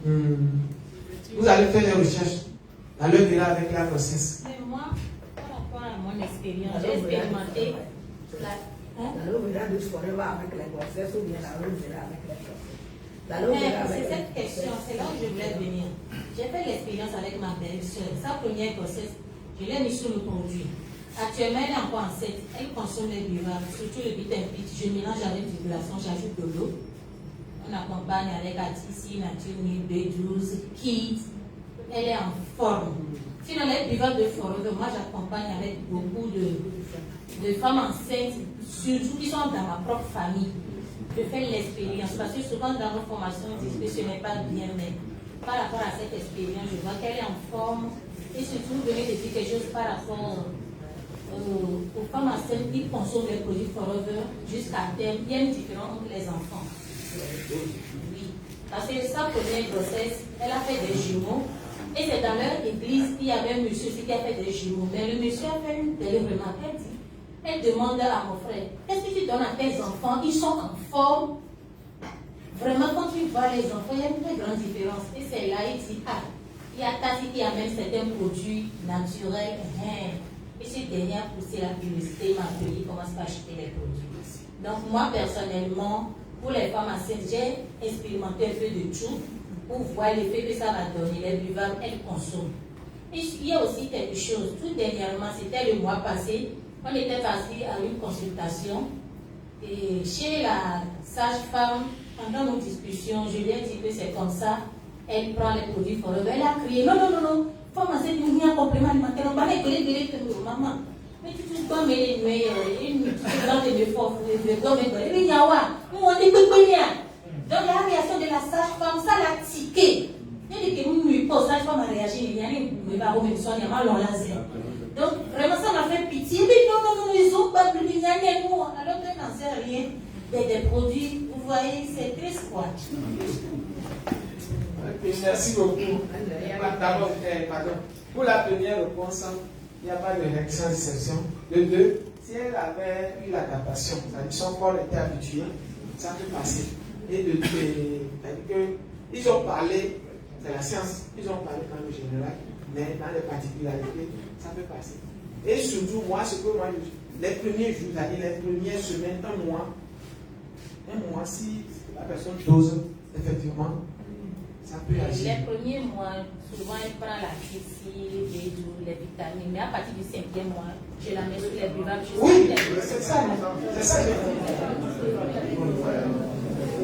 Vous allez faire des recherches. La leur verra avec la grossesse. Mais moi, par rapport à mon expérience, j'ai expérimenté l'aloe vera de Forever avec les grossesses ou bien l'aloe vera avec les grossesses. C'est cette question, c'est là où je voulais venir. J'ai fait l'expérience avec ma belle-soeur. Sa première grossesse, je l'ai mis sur le produit. Actuellement, elle est encore enceinte. Elle consomme les buvables, surtout le Bitempic. Je mélange avec du glaçon, j'ajoute de l'eau. On accompagne avec Atici, Naturmine, B12, Kids. Elle est en forme. Sinon, les buvables de Forever, moi j'accompagne avec beaucoup de femmes enceintes, surtout qui sont dans ma propre famille. de faire l'expérience. Parce que souvent dans nos formations, on dit que ce n'est pas bien, mais par rapport à cette expérience, je vois qu'elle est en forme. Et surtout, vous venez de dire quelque chose par rapport aux femmes enceintes qui consomment les produits Forever jusqu'à terme. Il y a une différence entre les enfants. Oui. Parce que sa première grossesse, elle a fait des jumeaux. Et c'est dans leur église qu'il y avait un monsieur aussi qui a fait des jumeaux. Mais le monsieur a fait une belle remarque. Elle demande à mon frère, qu'est-ce que tu donnes à tes enfants? Ils sont en forme. Vraiment, quand tu vois les enfants, il y a une très grande différence. Et c'est là, il dit, ah, il y a Tati qui amène certains produits naturels. Et ce dernier a poussé la publicité, m'a appelé, il commence à acheter les produits. Donc moi, personnellement, pour les femmes enceintes, j'ai expérimenté un peu de tout pour voir l'effet que ça va donner. Les buvables, elles consomment. Et il y a aussi quelque chose. Tout dernièrement, c'était le mois passé, on était assis à une consultation. Et chez la sage-femme, pendant nos discussions, je lui ai dit que c'est comme ça. Elle prend les produits Forever. Elle a crié, non, non, non, non. Femme enceinte, il y a un complément alimentaire. On va les gueuler, maman. Mais tu dois me les nuer. Tu dois me faire. Mais il y a quoi? On est tout bien. Donc la réaction de la sage-femme, ça l'a tiqué. Il dit que nous lui posons, sage-femme a réagi. Il y a une mal on l'a zéro. Donc vraiment, ça m'a fait pitié. Mais non, non, non, ils ont pas plus de nous. Alors qu'elle n'en sait rien. Des produits, vous voyez, c'est triste quoi. Merci beaucoup. D'abord, pardon. Pour la première réponse, il n'y a pas de réaction de section. De deux, si elle avait eu l'adaptation, c'est-à-dire son corps était habitué, ça peut passer. Et de deux, c'est-à-dire qu'ils ont parlé, c'est la science, ils ont parlé dans le général, mais dans les particularités, ça peut passer. Et surtout, moi, ce que moi, les premiers jours, c'est-à-dire les premières semaines, un mois, si la personne dose, effectivement, ça peut agir. Les premiers mois, souvent elle prend la glycine, les vitamines, mais à partir du 5e mois, je la mets sur les buvables. Oui, c'est ça. C'est ça.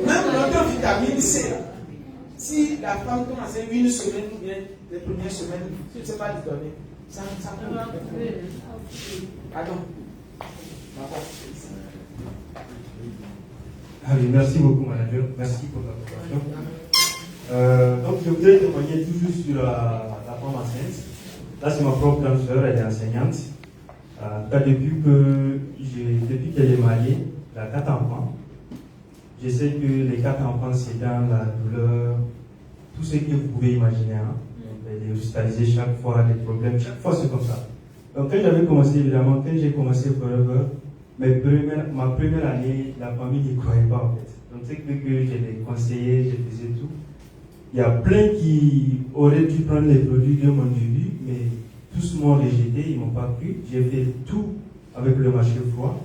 Même notre vitamine C, si la femme commence une semaine ou bien les premières semaines, tu ne sais pas lui donner. Ça peut. Pardon. Allez, merci beaucoup, manager. Merci pour la présentation. Donc, je voudrais témoigner toujours sur la femme enceinte. Là, c'est ma propre grande soeur, elle est enseignante. En tout cas, depuis qu'elle est mariée, elle a 4 enfants. Je sais que les 4 enfants, c'est dans la douleur, tout ce que vous pouvez imaginer. Hein. Donc, elle est hospitalisée chaque fois, des problèmes, chaque fois c'est comme ça. Donc, quand j'avais commencé, évidemment, quand j'ai commencé Forever, ma première année, la famille n'y croyait pas en fait. Donc, c'est que je les conseillais, je faisais tout. Il y a plein qui auraient dû prendre les produits de mon début, mais tous m'ont rejeté, ils ne m'ont pas pris. J'ai fait tout avec le marché froid.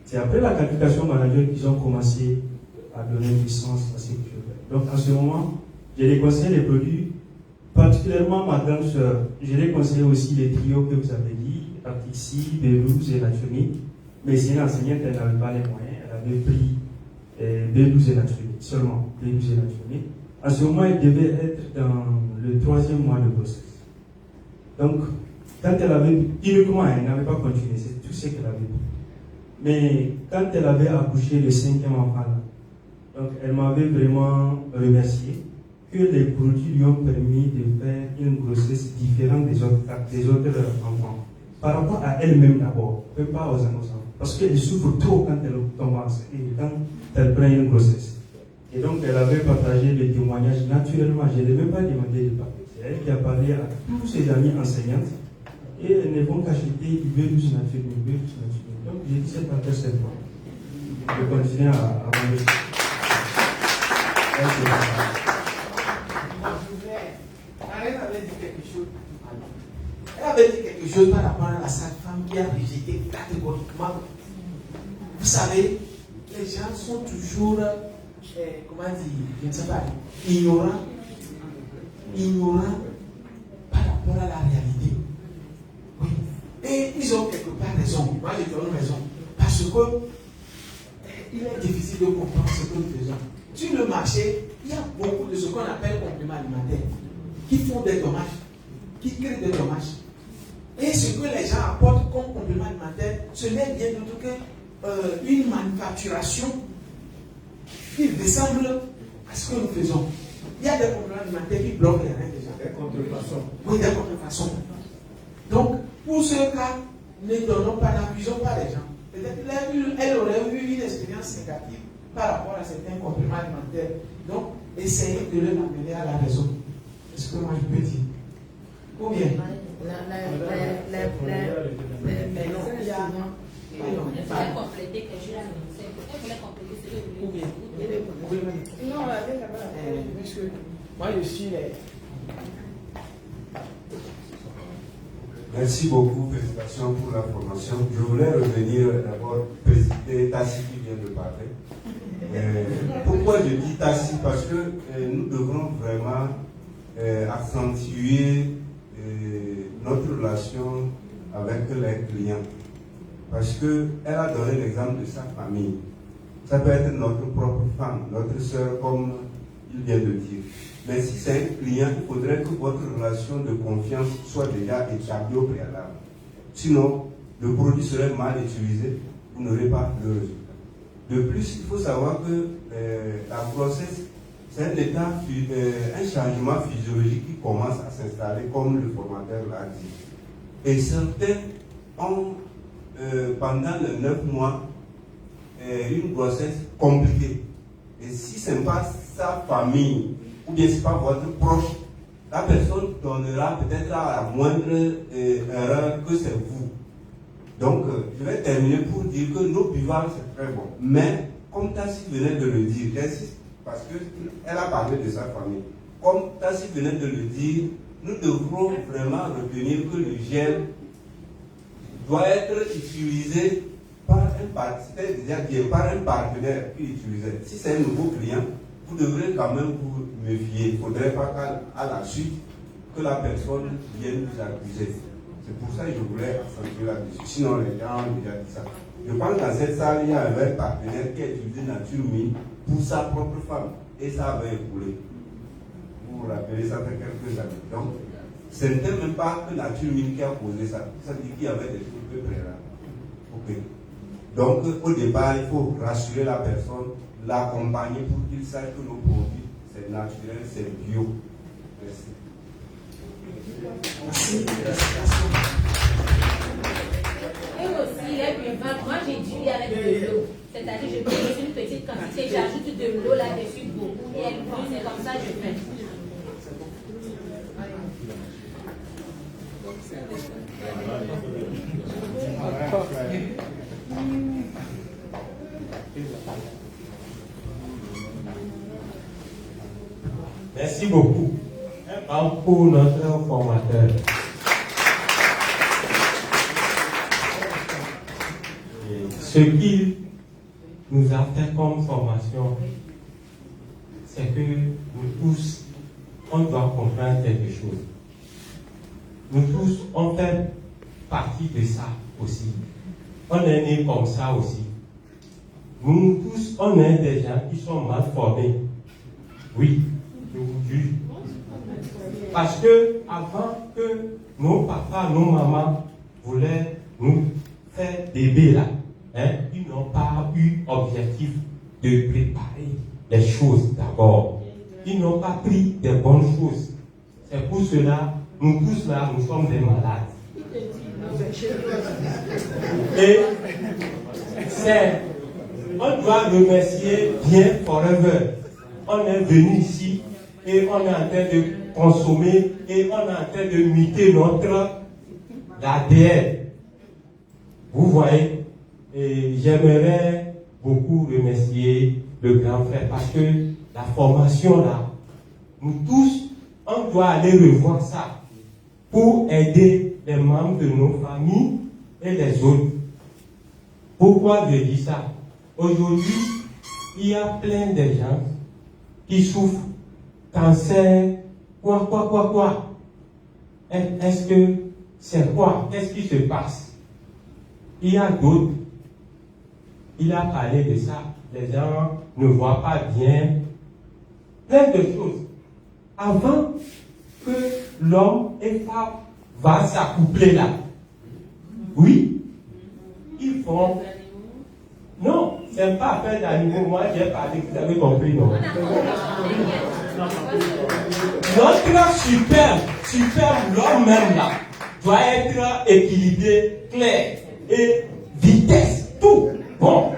C'est après la qualification manager qu'ils ont commencé à donner puissance à ce que je fais. Donc, en ce moment, je les conseille les produits, particulièrement ma grande soeur. Je les conseille aussi les trios que vous avez dit, Artixi, B12 et Naturni. Mais c'est une enseignante, elle n'avait pas les moyens, elle avait pris B12 et Naturni, seulement B12 et Naturni. En ce moment, elle devait être dans le 3e mois de grossesse. Donc, quand elle avait, uniquement, elle n'avait pas continué, c'est tout ce qu'elle avait pris. Mais quand elle avait accouché le 5e enfant, donc elle m'avait vraiment remercié que les produits lui ont permis de faire une grossesse différente des autres enfants. Par rapport à elle-même d'abord, pas aux enfants. Parce qu'elle souffre trop quand elle tombe enceinte et quand elle prend une grossesse. Et donc elle avait partagé les témoignages naturellement. Je ne l'ai même pas demandé de parler. C'est elle qui a parlé à tous ses amis enseignantes. Et elles ne vont qu'acheter du B12 naturel, du B12 naturel. Donc j'ai dit cette affaire cette fois. Je continue à vendre. Elle avait dit quelque chose. Elle avait dit quelque chose par rapport à la sage-femme qui a rejeté catégoriquement. Vous savez, les gens sont toujours, comment dire, je ne sais pas, ignorants par rapport à la réalité. Oui. Et ils ont quelque part raison. Moi, je donne raison. Parce que il est difficile de comprendre ce que nous faisons. Sur le marché, il y a beaucoup de ce qu'on appelle compléments alimentaires qui font des dommages, qui créent des dommages. Et ce que les gens apportent comme complément alimentaire, ce n'est bien d'autre qu'une manufacturation qui ressemble à ce que nous faisons. Il y a des compléments alimentaires qui bloquent les reins déjà. Des contrefaçons. Oui, des contrefaçons. Donc, pour ce cas, ne donnons pas, n'accusons pas les gens. Peut-être qu'elle aurait eu une expérience négative par rapport à certains compléments alimentaires. Donc, essayez de leur amener à la raison. C'est ce que moi je peux dire. Ou bien, Il fallait compléter quelque chose. Il fallait compléter ce que vous voulez. Non, puisque moi je suis les. Merci beaucoup, félicitations pour la formation. Je voulais revenir d'abord préciser Tassi qui vient de parler. Pourquoi je dis Tassi? Parce que nous devons vraiment accentuer notre relation avec les clients. Parce qu'elle a donné l'exemple de sa famille. Ça peut être notre propre femme, notre soeur, comme il vient de dire. Mais si c'est un client, il faudrait que votre relation de confiance soit déjà établie au préalable. Sinon, le produit serait mal utilisé, vous n'aurez pas le résultat. De plus, il faut savoir que la grossesse, c'est un état, un changement physiologique qui commence à s'installer, comme le formateur l'a dit. Et certains ont, pendant les 9 mois, une grossesse compliquée. Et si ce n'est pas sa famille, ou bien ce n'est pas votre proche, la personne donnera peut-être à la moindre erreur que c'est vous. Donc, je vais terminer pour dire que nos buvables, c'est très bon. Mais, comme Tassi venait de le dire, j'insiste parce qu'elle a parlé de sa famille. Comme Tassi venait de le dire, nous devrons vraiment retenir que le gel doit être utilisé par un partenaire qui l'utilisait. Si c'est un nouveau client, vous devrez quand même vous méfier. Il ne faudrait pas qu'à la suite que la personne vienne vous accuser. C'est pour ça que je voulais accentuer là-dessus. Sinon, les gens ont déjà dit ça. Je pense que dans cette salle, il y a un vrai partenaire qui a utilisé Nature Mine pour sa propre femme. Et ça avait écoulé. Vous vous rappelez, ça fait quelques années. Donc, ce n'était même pas que Nature Mine qui a posé ça. Ça veut dire qu'il y avait des trucs préalables. Ok. Donc, au départ, il faut rassurer la personne, l'accompagner pour qu'il sache que nos produits, c'est naturel, c'est bio. Merci. Et aussi, les buvables, moi j'ai dû avec de l'eau. C'est-à-dire, je mets une petite quantité, j'ajoute de l'eau là-dessus beaucoup. Et elle prend, c'est comme ça que je fais. Merci beaucoup. Pour notre formateur. Ce qu'il nous a fait comme formation, c'est que nous tous, on doit comprendre quelque chose. Nous tous, on fait partie de ça aussi. On est nés comme ça aussi. Nous tous, on est des gens qui sont mal formés. Oui, je vous juge. Parce que avant que nos papas, nos mamans voulaient nous faire bébé là, ils n'ont pas eu objectif de préparer les choses d'abord. Ils n'ont pas pris des bonnes choses. C'est pour cela, nous tous là, nous sommes des malades. Et on doit remercier bien Forever. On est venu ici et on est en train de consommer et on est en train de muter notre ADN. Vous voyez, et j'aimerais beaucoup remercier le grand frère parce que la formation là, nous tous, on doit aller revoir ça pour aider les membres de nos familles et les autres. Pourquoi je dis ça? Aujourd'hui, il y a plein de gens qui souffrent cancer, quoi. Est-ce que c'est quoi? Qu'est-ce qui se passe? Il y a d'autres. Il a parlé de ça. Les gens ne voient pas bien. Plein de choses. Avant que l'homme et femme va s'accoupler là, oui, ils vont Non, c'est pas affaire d'animaux. Moi, j'ai parlé, vous avez compris, non? Notre superbe, l'homme même là, doit être équilibré, clair, et vitesse, tout. Bon.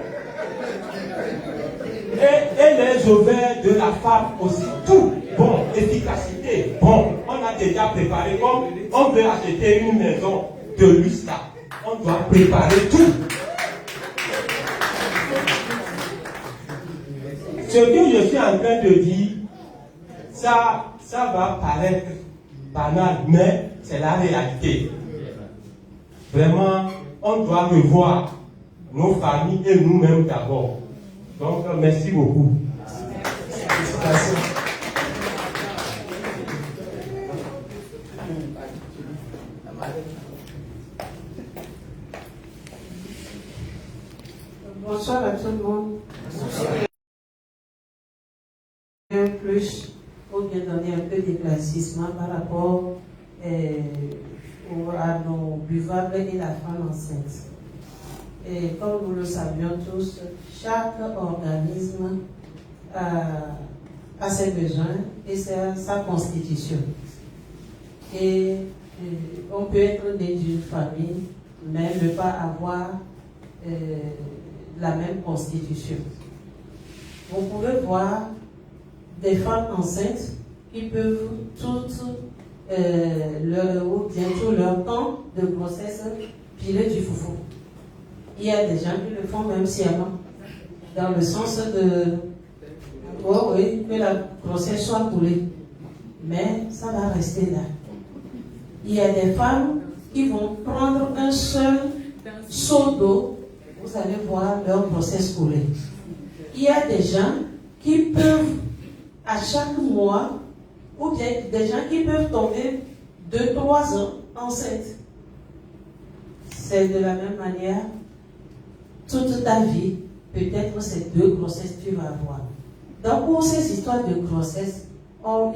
Et les ovaires de la femme aussi, tout. Bon, efficacité. Bon, on a déjà préparé, comme on veut acheter une maison de luxe là, on doit préparer tout. Ce que je suis en train de dire, ça va paraître banal, mais c'est la réalité. Vraiment, on doit revoir nos familles et nous-mêmes d'abord. Donc, merci beaucoup. Merci. Bonsoir à tout le monde. Plus pour bien donner un peu d'éclaircissement par rapport à nos buvables et la femme enceinte. Et comme nous le savions tous, chaque organisme a ses besoins et sa constitution. Et on peut être né d'une famille, mais ne pas avoir la même constitution. Vous pouvez voir des femmes enceintes qui peuvent bientôt leur temps de grossesse piler du foufou. Il y a des gens qui le font même sciemment, dans le sens de que la grossesse soit coulée. Mais ça va rester là. Il y a des femmes qui vont prendre un seul seau d'eau, vous allez voir leur grossesse coulée. Il y a des gens qui peuvent, à chaque mois, ou bien des gens qui peuvent tomber 2-3 ans enceintes. C'est de la même manière, toute ta vie, peut-être ces 2 grossesses que tu vas avoir. Donc pour ces histoires de grossesse,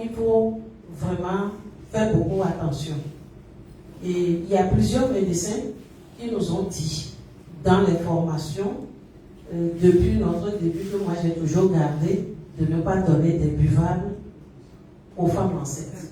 il faut vraiment faire beaucoup attention. Et il y a plusieurs médecins qui nous ont dit, dans les formations, depuis notre début, que moi j'ai toujours gardé, de ne pas donner des buvables aux femmes enceintes.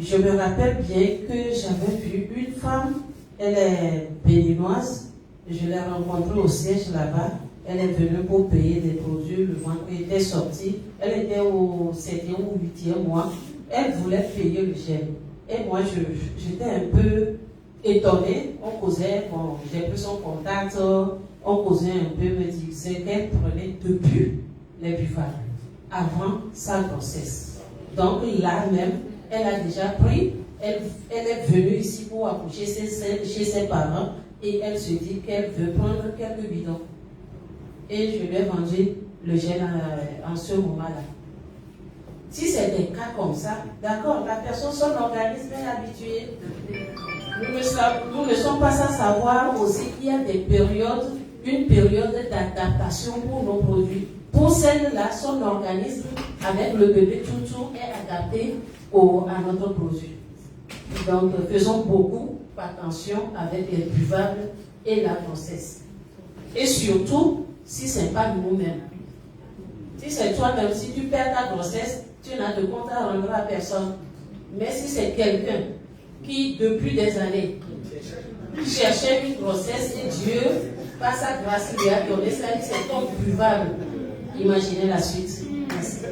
Je me rappelle bien que j'avais vu une femme, elle est béninoise, je l'ai rencontrée au siège là-bas, elle est venue pour payer des produits, le ventre était sorti, elle était au 7e ou 8e mois, elle voulait payer le gel. Et moi, j'étais un peu étonnée, on causait, bon, j'ai pris son contact, on causait un peu, me disait qu'elle prenait depuis les buvables, avant sa grossesse. Donc là même, elle a déjà pris, elle est venue ici pour accoucher chez ses parents et elle se dit qu'elle veut prendre quelques bidons. Et je lui ai vendu le gel en ce moment-là. Si c'est des cas comme ça, d'accord, la personne, son organisme est habitué. Nous ne sommes pas sans savoir aussi qu'il y a des périodes, une période d'adaptation pour nos produits. Pour celle-là, son organisme, avec le bébé toutou, est adapté à notre produit. Donc, faisons beaucoup attention avec les buvables et la grossesse. Et surtout, si ce n'est pas nous-mêmes. Si c'est toi-même, si tu perds ta grossesse, tu n'as de compte à rendre à personne. Mais si c'est quelqu'un qui, depuis des années, cherchait une grossesse et Dieu, par sa grâce, lui a donné ça, c'est ton buvable. Imaginez la suite. Merci.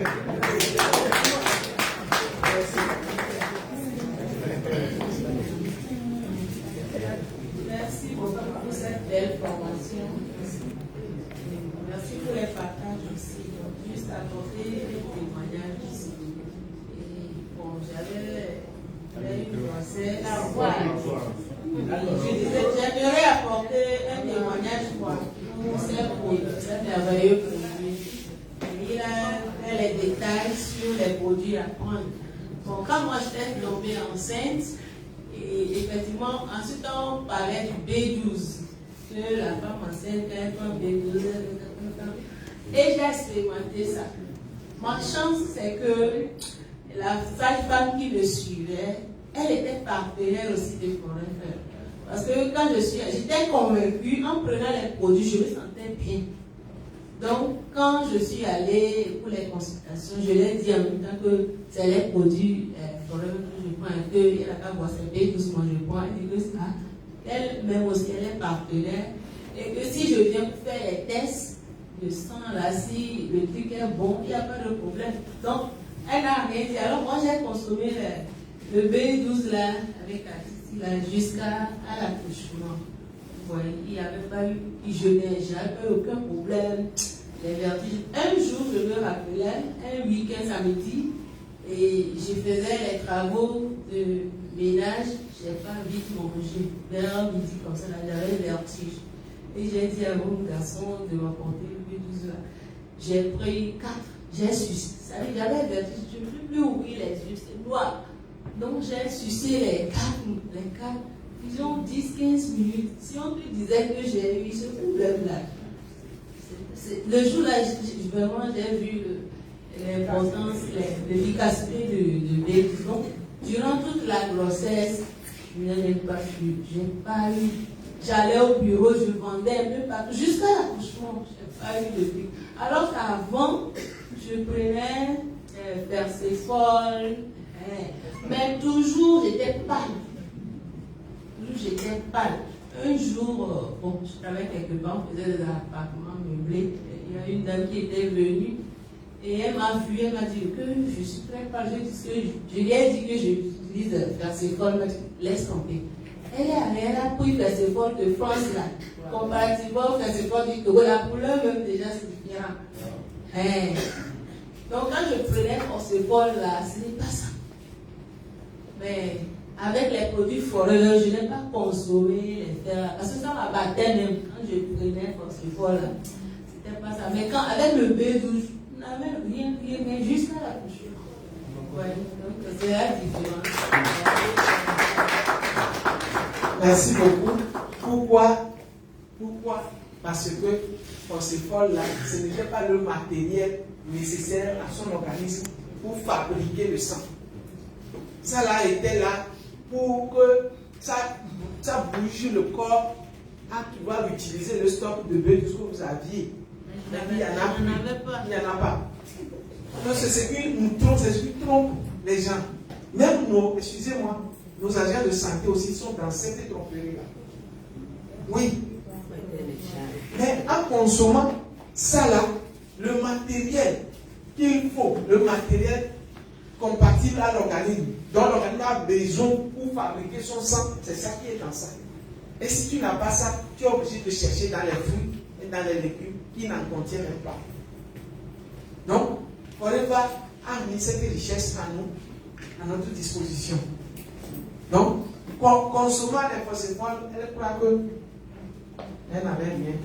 Merci beaucoup pour cette belle formation. Merci pour les partages aussi. Donc, juste apporter des témoignages ici. Et bon, j'avais une grossesse. Je disais, j'aimerais apporter un témoignage pour ces merveilleux produits. Il a les détails sur les produits à prendre. Bon, quand moi j'étais tombée enceinte, et effectivement, ensuite on parlait du B12, que la femme enceinte elle prend B12, et j'ai expérimenté ça. Ma chance, c'est que la sage-femme qui me suivait, elle était partenaire aussi de Forever. Parce que quand j'étais convaincue, en prenant les produits, je me sentais bien. Donc, quand je suis allée pour les consultations, je leur ai dit en même temps que c'est les produits forever que je prends et qu'il n'y a pas à voir c'est bien doucement je prends et que ça. Elle-même aussi, elle est partenaire. Et que si je viens pour faire les tests de sang là, si le truc est bon, il n'y a pas de problème. Donc, elle n'a rien dit. Alors, moi, j'ai consommé le B12 là, avec Atici là, jusqu'à l'accouchement. Vous voyez, il n'y avait pas eu, je n'ai jamais aucun problème. Les vertiges. Un jour, je me rappelais, un week-end samedi, et je faisais les travaux de ménage, je n'ai pas vite mangé. Vers midi, comme ça, j'avais le vertige. Et j'ai dit à mon garçon de m'apporter le B12 là. J'ai pris 4, j'ai sucé. Ça veut dire, j'avais le vertige, je ne peux plus ouvrir les yeux, c'est noir. Donc j'ai sucé les 4. Disons 10-15 minutes. Si on te disait que j'ai eu ce problème-là, le jour-là, vraiment, j'ai vu l'importance, l'efficacité de B12. Donc, durant toute la grossesse, je n'en ai pas eu. J'ai pas eu. J'allais au bureau, je vendais un peu partout. Jusqu'à l'accouchement, je n'ai pas eu de truc. Alors qu'avant, je prenais Perséphone, mais toujours j'étais pâle. J'étais pâle. Un jour, je travaillais quelque part, on faisait des appartements meublés. Il y a une dame qui était venue et elle m'a vu, elle m'a dit que je suis très pâle. Je lui ai dit que j'utilise Perséphone, elle m'a dit laisse tomber. Elle est allée, elle a pris Perséphone de France là. Comparativement au Perséphone du Togo, la couleur même déjà c'est différent. Donc quand je prenais Perséphone là, ce n'est pas ça. Mais avec les produits forêts, je n'ai pas consommé les terres. Parce que ça m'abattait même quand je prenais Perséphone là. C'était pas ça. Mais quand avec le B12, on n'avait rien, mais jusqu'à la couche. Ouais, donc c'est la différence. Merci beaucoup. Pourquoi? Parce que Perséphone là, ce n'était pas le matériel nécessaire à son organisme pour fabriquer le sang. Ça là était là pour que ça bouge le corps à pouvoir utiliser le stock de B12 que vous aviez. Mais il n'y en a pas. Donc c'est ce qui trompe les gens. Même excusez-moi, nos agents de santé aussi sont dans cette tromperie-là. Oui. Mais en consommant ça là, le matériel qu'il faut, le matériel compatible à l'organisme, dont l'organisme a besoin pour fabriquer son sang, c'est ça qui est dans ça. Et si tu n'as pas ça, tu es obligé de chercher dans les fruits et dans les légumes qui n'en contiennent même pas. Donc, Forever a mis cette richesse à notre disposition. Donc, consommant les Perséphone, elle croit qu'elle n'avait rien.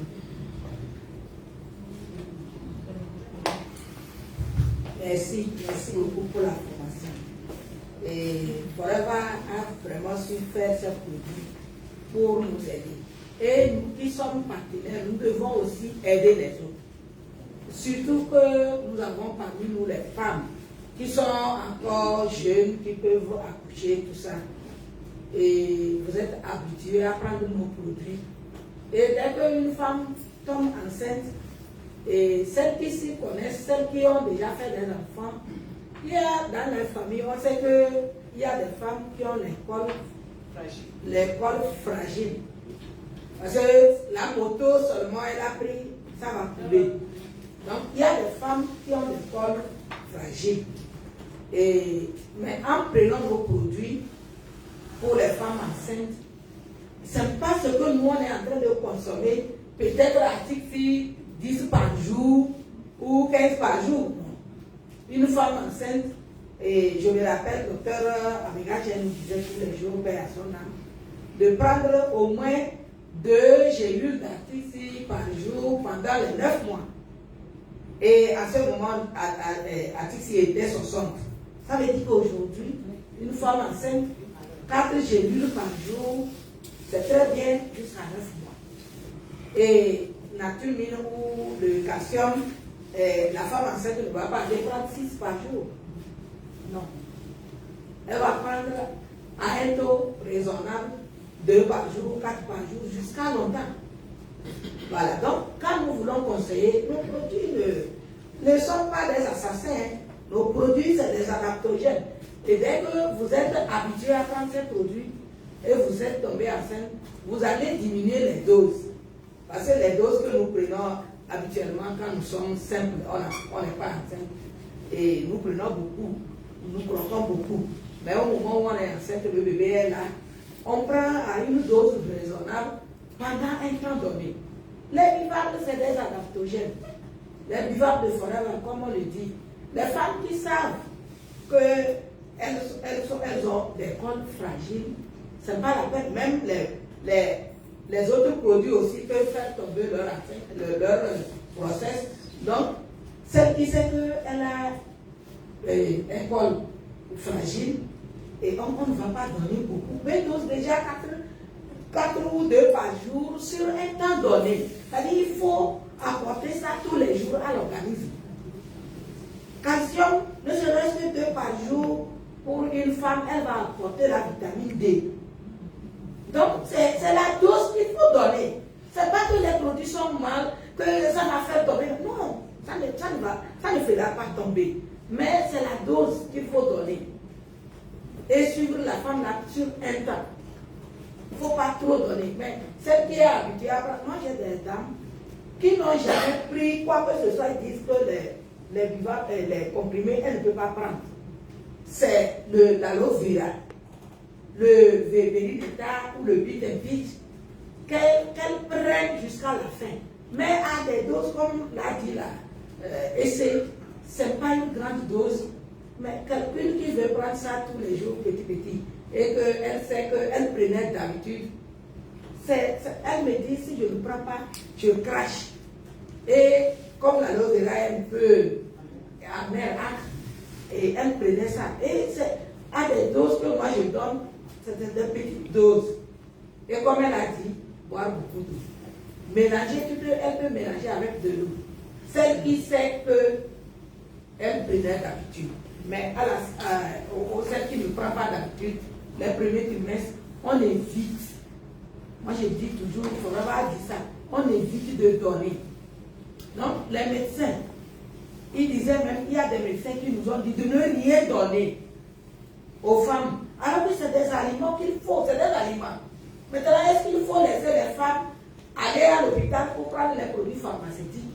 Merci beaucoup pour la formation. Et Forever a vraiment su faire ce produit pour nous aider. Et nous qui sommes partenaires, nous devons aussi aider les autres. Surtout que nous avons parmi nous les femmes qui sont encore jeunes, qui peuvent accoucher, tout ça. Et vous êtes habitués à prendre nos produits. Et dès qu'une femme tombe enceinte, et celles qui s'y connaissent, celles qui ont déjà fait des enfants, il y a dans les familles, on sait qu'il y a des femmes qui ont les cols fragiles. Parce que la moto seulement, elle a pris, ça va couler. Donc, il y a des femmes qui ont des cols fragiles. Mais en prenant nos produits pour les femmes enceintes, ce n'est pas ce que nous, on est en train de consommer. Peut-être l'article 10 par jour ou 15 par jour. Une femme enceinte, et je me rappelle, docteur Amigache nous disait tous les jours, paix à son âme, de prendre au moins 2 gélules d'article par jour pendant les 9 mois. Et à ce moment, Atixi était 60. Ça veut dire qu'aujourd'hui, une femme enceinte, 4 gélules par jour, c'est très bien jusqu'à 9 mois. Et nature mine ou le calcium, la femme enceinte ne va pas prendre 6 par jour. Non. Elle va prendre à un taux raisonnable 2 par jour, 4 par jour, jusqu'à longtemps. Voilà, donc quand nous voulons conseiller, nos produits ne sont pas des assassins, hein. Nos produits, c'est des adaptogènes. Et dès que vous êtes habitué à prendre ces produits et vous êtes tombé enceinte, vous allez diminuer les doses. Parce que les doses que nous prenons habituellement quand nous sommes simples, on n'est pas enceinte. Et nous prenons beaucoup, nous croquons beaucoup. Mais au moment où on est enceinte, le bébé est là, on prend à une dose raisonnable pendant un temps donné. Les bivalves, c'est des adaptogènes. Les bivalves de Forever, comme on le dit. Les femmes qui savent qu'elles ont des cols fragiles, ce n'est pas la peine. Même les autres produits aussi peuvent faire tomber leur grossesse. Donc, celle qui sait qu'elle a un col fragile, et on ne va pas donner beaucoup, mais dose déjà 4 ou 2 par jour sur un temps donné. C'est-à-dire qu'il faut apporter ça tous les jours à l'organisme. Calcium, ne serait-ce que 2 par jour pour une femme, elle va apporter la vitamine D. Donc, c'est la dose qu'il faut donner. Ce n'est pas que les produits sont mal, que ça va faire tomber. Non, ça ne fera pas tomber. Mais c'est la dose qu'il faut donner. Et suivre la femme là sur un temps. Il ne faut pas trop donner. Mais celle qui est habituée à prendre, moi j'ai des dames qui n'ont jamais pris quoi que ce soit, ils disent que les comprimés, elles ne peuvent pas prendre. C'est l'aloe vera, le Vévérineta ou le Bitempich qu'elles prennent jusqu'à la fin. Mais à des doses, comme l'a dit là, ce n'est pas une grande dose. Mais quelqu'un qui veut prendre ça tous les jours, petit, et qu'elle sait qu'elle prenait d'habitude, elle me dit, si je ne prends pas, je crache. Et comme l'aloe vera est un peu amère, et elle prenait ça. Et c'est à des doses que moi je donne, c'est des petites doses. Et comme elle a dit, boire beaucoup d'eau. Mélanger, elle peut mélanger avec de l'eau. Celle qui sait qu'elle prenait d'habitude. Mais celle qui ne prend pas d'habitude, les premiers trimestres, on évite. Moi je dis toujours, il faudra pas dire ça, on évite de donner. Donc les médecins, ils disaient même, il y a des médecins qui nous ont dit de ne rien donner aux femmes. Alors que c'est des aliments qu'il faut, c'est des aliments. Maintenant, est-ce qu'il faut laisser les femmes aller à l'hôpital pour prendre les produits pharmaceutiques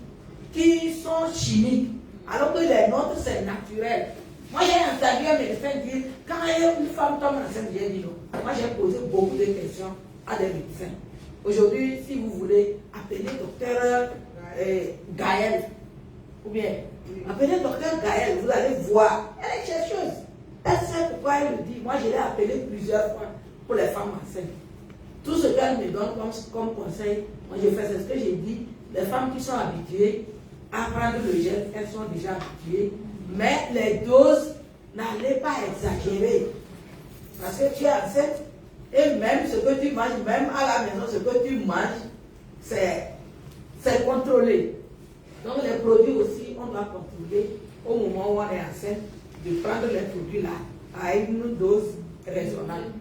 qui sont chimiques, alors que les nôtres c'est naturel? Moi j'ai entendu un médecin dire, quand une femme tombe enceinte, j'ai dit non. Moi j'ai posé beaucoup de questions à des médecins. Aujourd'hui, si vous voulez, appelez docteur Gaël, ou bien appelez docteur Gaël, vous allez voir. Elle est chercheuse. Elle sait pourquoi elle le dit. Moi je l'ai appelée plusieurs fois pour les femmes enceintes. Tout ce qu'elle me donne comme conseil, moi je fais, c'est ce que j'ai dit. Les femmes qui sont habituées à prendre le gel, elles sont déjà habituées. Mais les doses, n'allez pas exagérer. Parce que tu es enceinte, et même ce que tu manges, même à la maison, ce que tu manges, c'est contrôlé. Donc les produits aussi, on doit contrôler au moment où on est enceinte, de prendre les produits là à une dose raisonnable.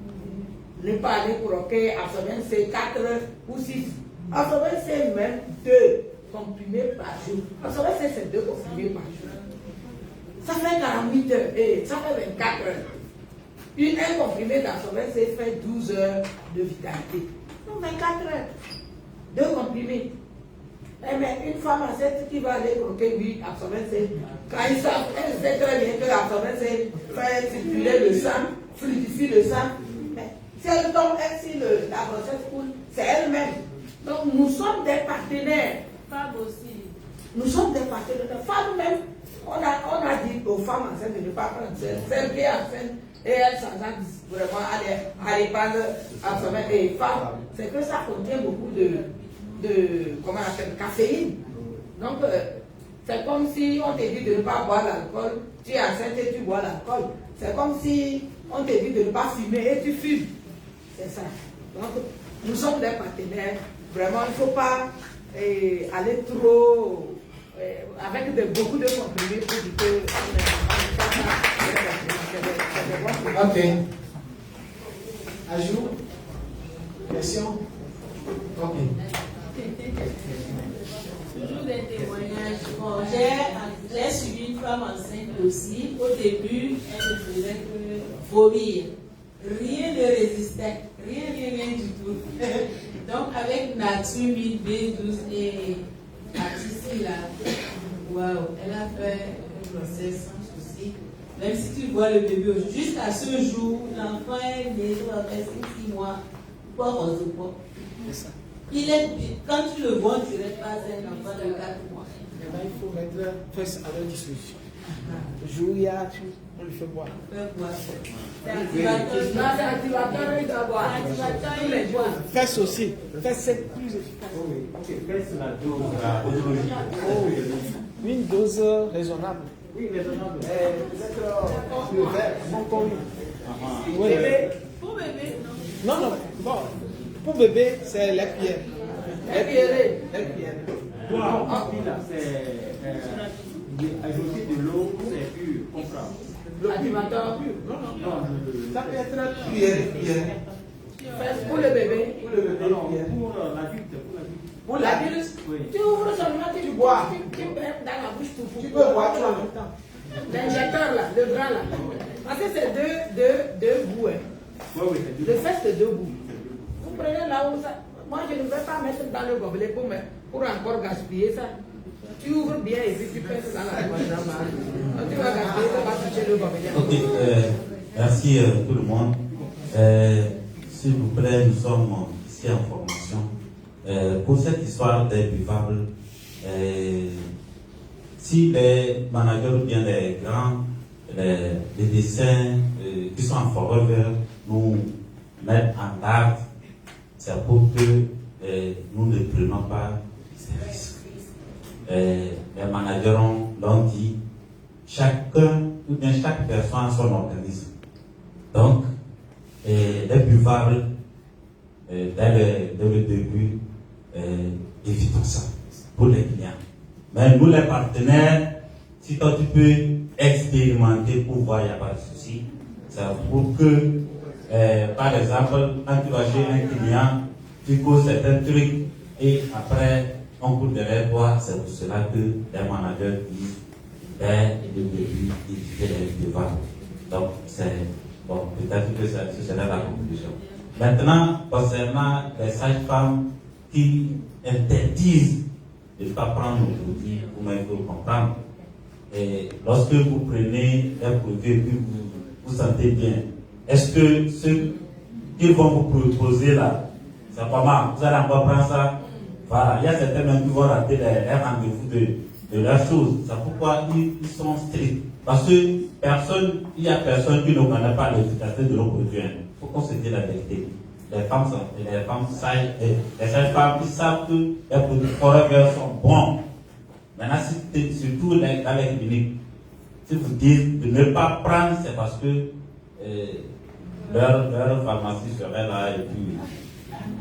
Ne pas aller croquer absorbent C 4 ou 6. Absorbent C même 2 comprimés par jour. Absorbent C c'est 2 comprimés par jour. Ça fait 48 heures et ça fait 24 heures. Un comprimé d'absorbent C fait 12 heures de vitalité. Donc 24 heures. 2 comprimés. Mais une femme enceinte qui va aller croquer 8 absorbent C, quand elle sait très bien que l'absorbent C fait circuler le sang, fluidifie le sang. Si elle tombe, si la grossesse coule, c'est elle-même. Donc nous sommes des partenaires. Femmes aussi. Nous sommes des partenaires. Femmes même, on a dit aux femmes enceintes de ne pas prendre celle qui est enceinte et elle s'engage vraiment à aller prendre absorbent. Et femmes, c'est que ça contient beaucoup de comment on appelle, caféine. Donc c'est comme si on te dit de ne pas boire l'alcool, tu es enceinte et tu bois l'alcool. C'est comme si on te dit de ne pas fumer et tu fumes. C'est ça. Donc, nous sommes des partenaires. Vraiment, il ne faut pas aller trop avec beaucoup de comprimés pour dire que Ok. Ajout. enceinte aussi, au début, elle ne faisait que vomir. Rien ne résistait, rien du tout. Donc avec Nature, B12 et Patricie là, waouh, elle a fait une grossesse sans souci. Même si tu vois le bébé aujourd'hui, jusqu'à ce jour, l'enfant est né, il va faire 6 mois, quoi rose ou quoi. Il est, quand tu le vois, tu ne dirais pas c'est un enfant de 4 mois. Et là, il faut mettre first à leur disposition. Le jour où il y a tout, on lui fait boire. C'est activateur, il doit boire. Il les boire. First aussi. First, c'est plus efficace. Ok, quelle est la dose Une dose raisonnable. Oui, raisonnable. Peut-être le verre, encore une. Oui. Pour bébé, non. Non, bon. Pour bébé, c'est la cuillère. La cuillère. Pour là, c'est ajouter de l'eau, c'est pur, comprendre. Activateur. Non. Ça peut être cuillère. Pour le bébé. Pour l'adulte, Pour l'adulte, oui. tu ouvres seulement, tu bois. Tu mets dans la bouche tout. Tu peux boire tout en même temps. L'injecteur là, le grand là. Parce que c'est deux bouts. Oui, Le fait c'est 2 bouts. Vous prenez là où ça. Moi je ne vais pas mettre dans le gobelet pour encore gaspiller ça. Tu ouvres bien et puis tu pèses dans la bouche. Quand tu vas gaspiller, ça va toucher le gobelet. Ok, merci tout le monde. S'il vous plaît, nous sommes ici en formation. Pour cette histoire des buvables, si les managers ou bien les grands, les dessins qui sont en forever nous mettent en garde, c'est pour que nous ne prenions pas ces risques. Les managers l'ont dit, chacun ou bien chaque personne a son organisme. Donc, les buvables, dès le début, évitons ça pour les clients. Mais nous, les partenaires, si toi tu peux expérimenter pour voir, il n'y a pas de souci. C'est pour que, par exemple, quand tu vas chez un client, tu causes certains trucs et après, on court derrière toi. C'est pour cela que les managers disent dès le début, éviter les buvables. Donc, c'est bon, peut-être que ce serait la conclusion. Maintenant, concernant les sages-femmes qui interdisent de ne pas prendre le produit, il faut comprendre. Et lorsque vous prenez un produit et que vous sentez bien, est-ce que ce qu'ils vont vous proposer là, c'est comment vous allez encore prendre ça? Voilà, il y a certains même qui vont rater les rendez-vous de leurs choses. C'est pourquoi ils sont stricts. Parce que il y a personne qui ne connaît pas l'efficacité de nos produits. Il faut qu'on se dise la vérité. Les femmes sages, les sages-femmes qui savent que les produits forever sont bons. Maintenant, surtout dans les cliniques, si vous dites de ne pas prendre, c'est parce que leur pharmacie serait là et puis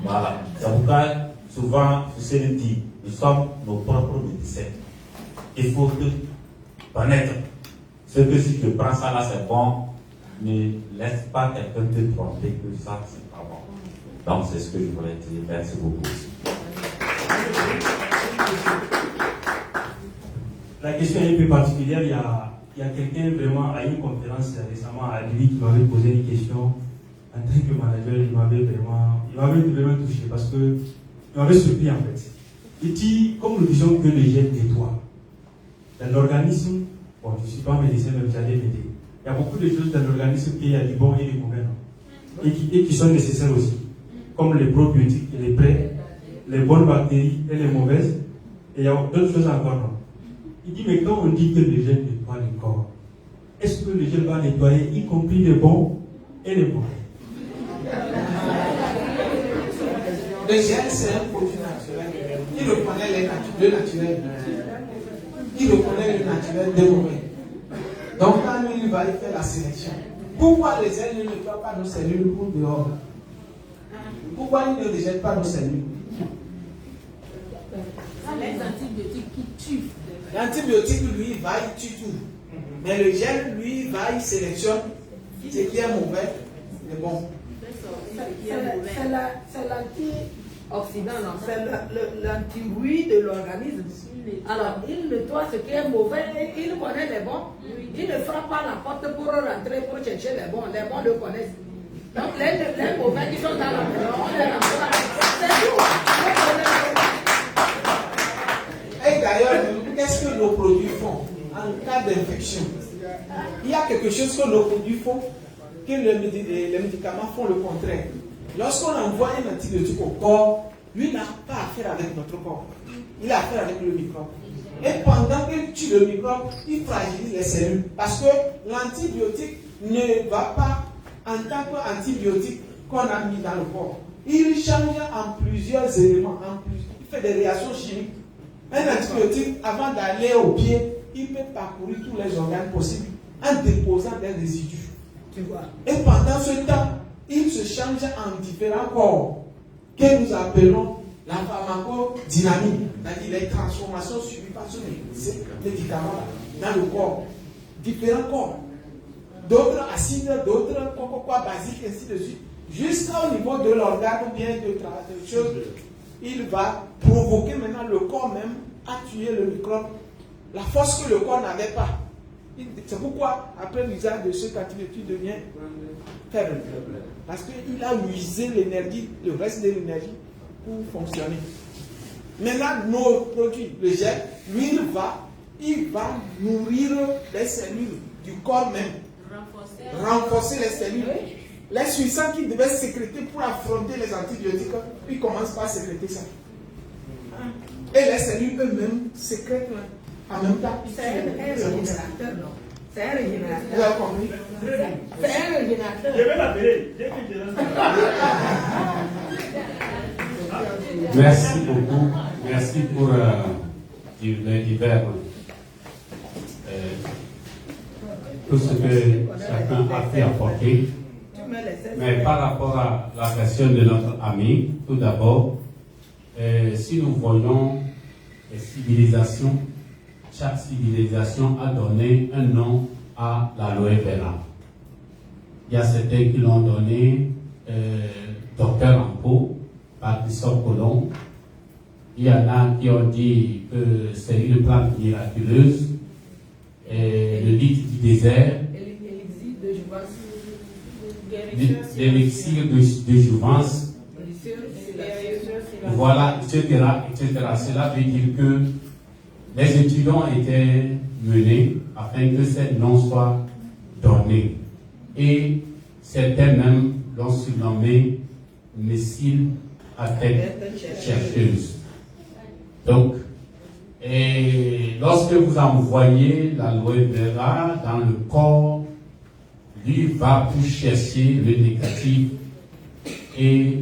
voilà. C'est pourquoi souvent, je le dit, nous sommes nos propres médecins. Il faut connaître ce que si tu prends ça là c'est bon, ne laisse pas quelqu'un te tromper que ça c'est pas bon. Donc c'est ce que je voulais dire. Merci beaucoup. La question est un peu particulière. Il y a quelqu'un vraiment à une conférence récemment à lui qui m'avait posé une question en tant que manager. Il m'avait vraiment touché parce que il m'avait surpris en fait. Il dit, comme nous disons que le gel nettoie, dans l'organisme, bon, je ne suis pas médecin, mais vous allez m'aider. Il y a beaucoup de choses dans l'organisme qui a du bon et du mauvais, et qui sont nécessaires aussi, comme les probiotiques et les prêts, les bonnes bactéries et les mauvaises, et il y a d'autres choses encore. Non? Il dit, mais quand on dit que le gel nettoie le corps, est-ce que le gel va nettoyer, y compris les bons et les mauvais? Le gel, c'est un produit naturel. Il reconnaît le naturel. Il reconnaît le naturel des mauvais. Donc, quand lui, il va y faire la sélection. Pourquoi le gel ne nettoie pas nos cellules pour dehors? Pourquoi il ne rejette pas nos cellules? Les antibiotiques qui tuent. L'antibiotique, lui, va y tuer tout. Mais le gel, lui, va y sélectionne ce qui est mauvais, mais bon. C'est Occident, non, c'est l'anti-bruit de l'organisme. Alors, il nettoie ce qui est mauvais et il connaît les bons. Il ne frappe pas la porte pour rentrer, pour chercher les bons. Les bons le connaissent. Donc, les mauvais qui sont dans la maison, on les remplace. C'est tout. Et d'ailleurs, qu'est-ce que nos produits font en cas d'infection? Il y a quelque chose que nos produits font, que les médicaments font le contraire. Lorsqu'on envoie un antibiotique au corps, lui n'a pas affaire avec notre corps. Il a affaire avec le microbe. Et pendant qu'il tue le microbe, il fragilise les cellules. Parce que l'antibiotique ne va pas en tant qu'antibiotique qu'on a mis dans le corps. Il change en plusieurs éléments. Il fait des réactions chimiques. Un antibiotique, avant d'aller au pied, il peut parcourir tous les organes possibles en déposant des résidus. Tu vois. Et pendant ce temps, il se change en différents corps que nous appelons la pharmacodynamique, c'est-à-dire les transformations suivies par ces médicaments-là dans le corps. Différents corps. D'autres acides, d'autres basiques, ainsi de suite. Jusqu'au niveau de l'organe ou bien de choses, il va provoquer maintenant le corps même à tuer le microbe. La force que le corps n'avait pas. C'est pourquoi, après l'usage de ce antibiotique devient faible. Parce qu'il a usé l'énergie, le reste de l'énergie, pour fonctionner. Maintenant, nos produits, le gel, lui, il va nourrir les cellules du corps même. Renforcer les cellules. Les substances qui devaient sécréter pour affronter les antibiotiques, ils commencent par sécréter ça. Et les cellules eux-mêmes sécrètent en même temps. C'est un régénérateur, non? C'est un régénérateur. Vous avez compris? C'est un régénérateur. Je vais l'appeler. Merci beaucoup. Merci pour les divers tout ce que chacun a pu apporter. Mais par rapport à la question de notre ami, tout d'abord, si nous voyons les civilisations, chaque civilisation a donné un nom à l'aloe vera. Il y a certains qui l'ont donné docteur en peau, par Christophe Colomb. Il y en a qui ont dit que c'est une plante miraculeuse, le lit du désert, l'élixir de jouvence, voilà, etc., etc. Cela veut dire que les études ont été menées afin que ces noms soient donnés. Et certains même l'ont surnommé missile à tête chercheuse. Donc, et lorsque vous envoyez l'aloe vera dans le corps, lui va pour chercher le négatif et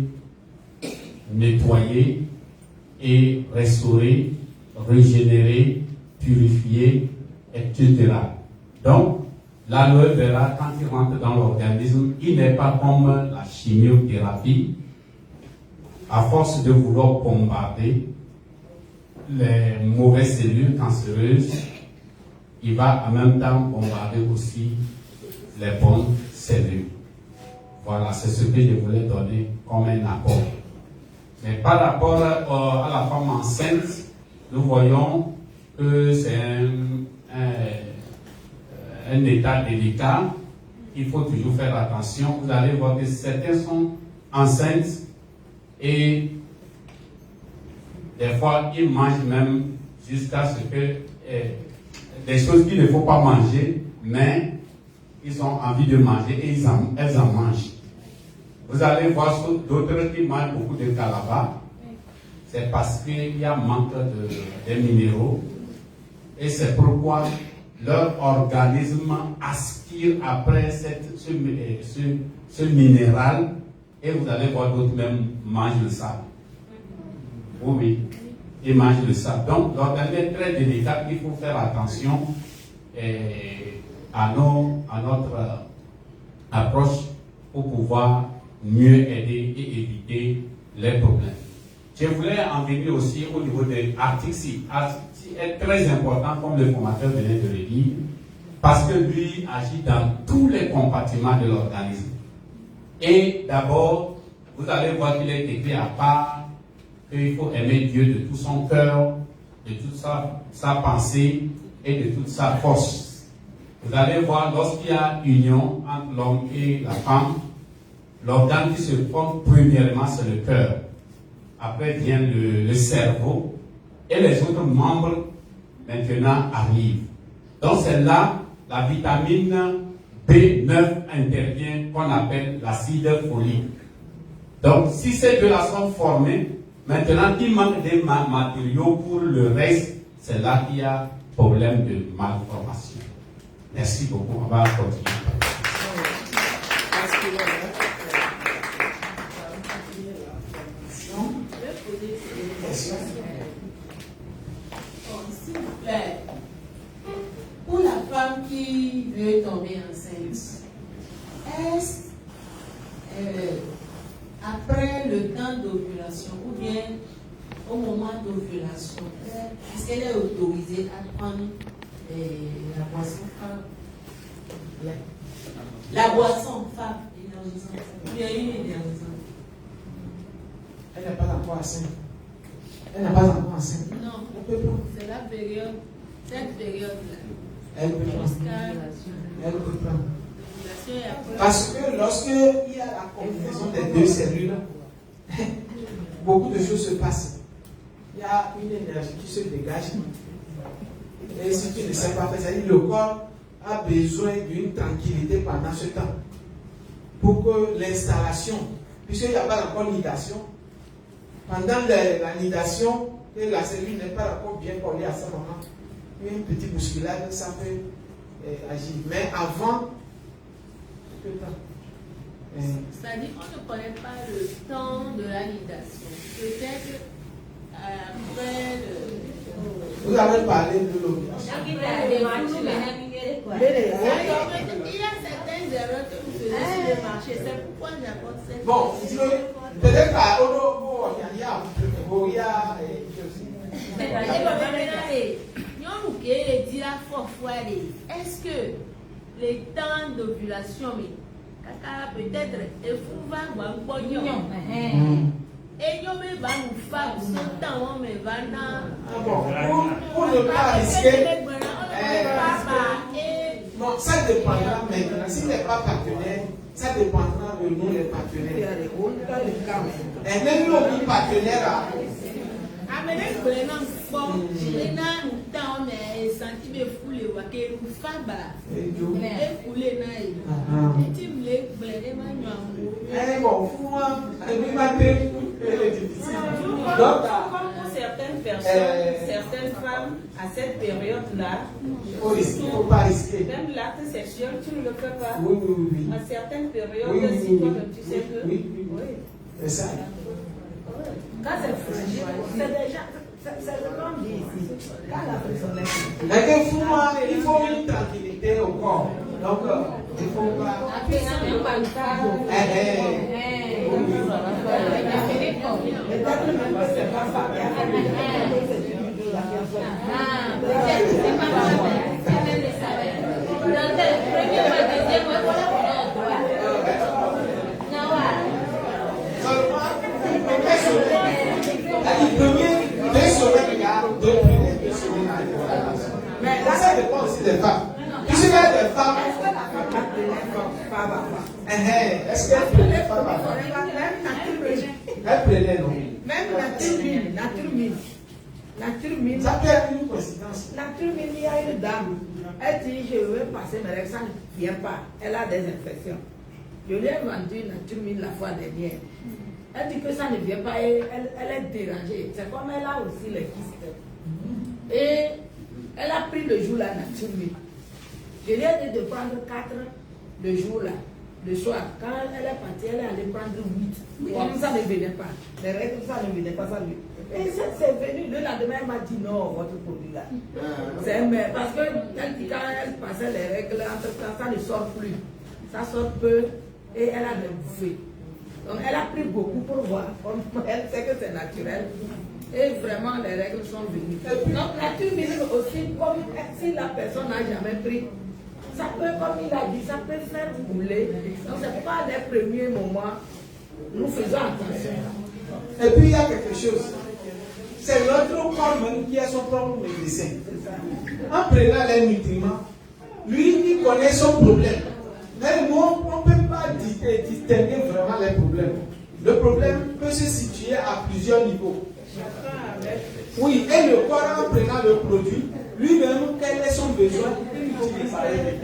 nettoyer et restaurer, régénérer, purifier, etc. Donc, l'aloe vera, quand il rentre dans l'organisme, il n'est pas comme la chimiothérapie. À force de vouloir bombarder les mauvaises cellules cancéreuses, il va en même temps bombarder aussi les bonnes cellules. Voilà, c'est ce que je voulais donner comme un apport. Mais par rapport à la femme enceinte, nous voyons que c'est un état délicat. Il faut toujours faire attention. Vous allez voir que certains sont enceintes et des fois ils mangent même jusqu'à ce que des choses qu'il ne faut pas manger, mais ils ont envie de manger et elles en mangent. Vous allez voir d'autres qui mangent beaucoup de calaba. C'est parce qu'il y a manque de minéraux. Et c'est pourquoi leur organisme aspire après ce minéral. Et vous allez voir d'autres même mangent le sable. Oui, ils mangent le sable. Donc l'organisme est très délicat. Il faut faire attention à notre approche pour pouvoir mieux aider et éviter les problèmes. Je voulais en venir aussi au niveau de l'article 6. L'article 6 est très important, comme le formateur venait de le dire, parce que lui agit dans tous les compartiments de l'organisme. Et d'abord, vous allez voir qu'il est écrit à part qu'il faut aimer Dieu de tout son cœur, de toute sa pensée et de toute sa force. Vous allez voir, lorsqu'il y a union entre l'homme et la femme, l'organe qui se forme premièrement, c'est le cœur. Après vient le cerveau et les autres membres maintenant arrivent. Donc c'est là la vitamine B9 intervient, qu'on appelle l'acide folique. Donc si ces deux-là sont formés, maintenant il manque des matériaux pour le reste, c'est là qu'il y a problème de malformation. Merci beaucoup, on va continuer. S'il vous plaît, pour la femme qui veut tomber enceinte, est-ce après le temps d'ovulation ou bien au moment d'ovulation, est-ce qu'elle est autorisée à prendre la boisson femme? La boisson femme énergisante, ou bien une énergisante? Elle n'est pas encore enceinte. Elle n'est pas encore enceinte. Non, Elle peut prendre. c'est la période, cette période-là. Elle peut prendre. Jusqu'à Elle peut prendre. l'ovulation et après. Parce que lorsqu'il y a la combinaison des deux cellules, beaucoup de choses se passent. Il y a une énergie qui se dégage. Et si tu ne sais pas faire ça, le corps a besoin d'une tranquillité pendant ce temps. Pour que l'installation, puisqu'il n'y a pas encore nidation, pendant la nidation, et la cellule n'est pas encore bien collée à ce moment, une petite bousculade, ça peut agir. Mais avant, tout le temps. C'est-à-dire qu'on ne connaît pas le temps de la nidation. Peut-être après le... Vous avez parlé de l'ovulation. Il y a certaines erreurs que vous faisiez sur le marché. C'est pourquoi j'apporte cette... Bon, peut-être qu'à Olo, il y a est-ce que les temps d'ovulation, peut-être, et nous va nous faire ce temps, mais va pour ne pas risquer. Non, ça dépendra maintenant. S'il n'est pas partenaire, ça dépendra de nous les partenaires. Et même nous, partenaires, bon, pour moi, comme pour certaines personnes, certaines femmes, à cette période-là, il ne faut pas risquer. Même l'acte sexuel, tu ne le fais pas. Oui, oui, oui. À certaines périodes, Oui, oui, si toi oui. tu sais que. Oui. C'est ça. Quand c'est fragile, c'est déjà. C'est le nom dit ici. Quand la personne est. Mais pour moi, il faut une tranquillité au corps. Donc, il ne faut pas. Mais là, ça dépend aussi des femmes. Tu sais, des femmes. Est-ce qu'elle prenait femme à femme? Elle prenait, non? Même nature mine. Ça peut être une coïncidence. Nature mine, il y a une dame. Elle dit, je veux passer mes règles, ça ne vient pas. Elle a des infections. Je lui ai vendu nature mine la fois dernière. Elle dit que ça ne vient pas et elle est dérangée. C'est comme elle a aussi les kystes. Et elle a pris le jour la nature mine. Je lui ai dit de prendre 4 le jour là. Le soir, quand elle est partie, elle est allée prendre 8. Comme ça ne venait pas. Les règles, ça ne venait pas. Ça lui. Et c'est venu. Le lendemain, elle m'a dit non, votre produit là. C'est mais parce que quand elle passait les règles, entre-temps, ça ne sort plus. Ça sort peu et elle a des bouffées. Donc elle a pris beaucoup pour voir. Elle sait que c'est naturel. Et vraiment, les règles sont venues. Donc nature mine aussi, comme si la personne n'a jamais pris. Ça peut, comme il a dit, ça peut faire bouler. Donc c'est pas les premiers moments. Nous faisons attention. Et puis il y a quelque chose. C'est notre corps même qui a son propre médecin. En prenant les nutriments, lui, il connaît son problème. Mais nous, on ne peut pas distinguer vraiment les problèmes. Le problème peut se situer à plusieurs niveaux. Oui, et le corps, en prenant le produit, lui-même, quel est son besoin, il utilise.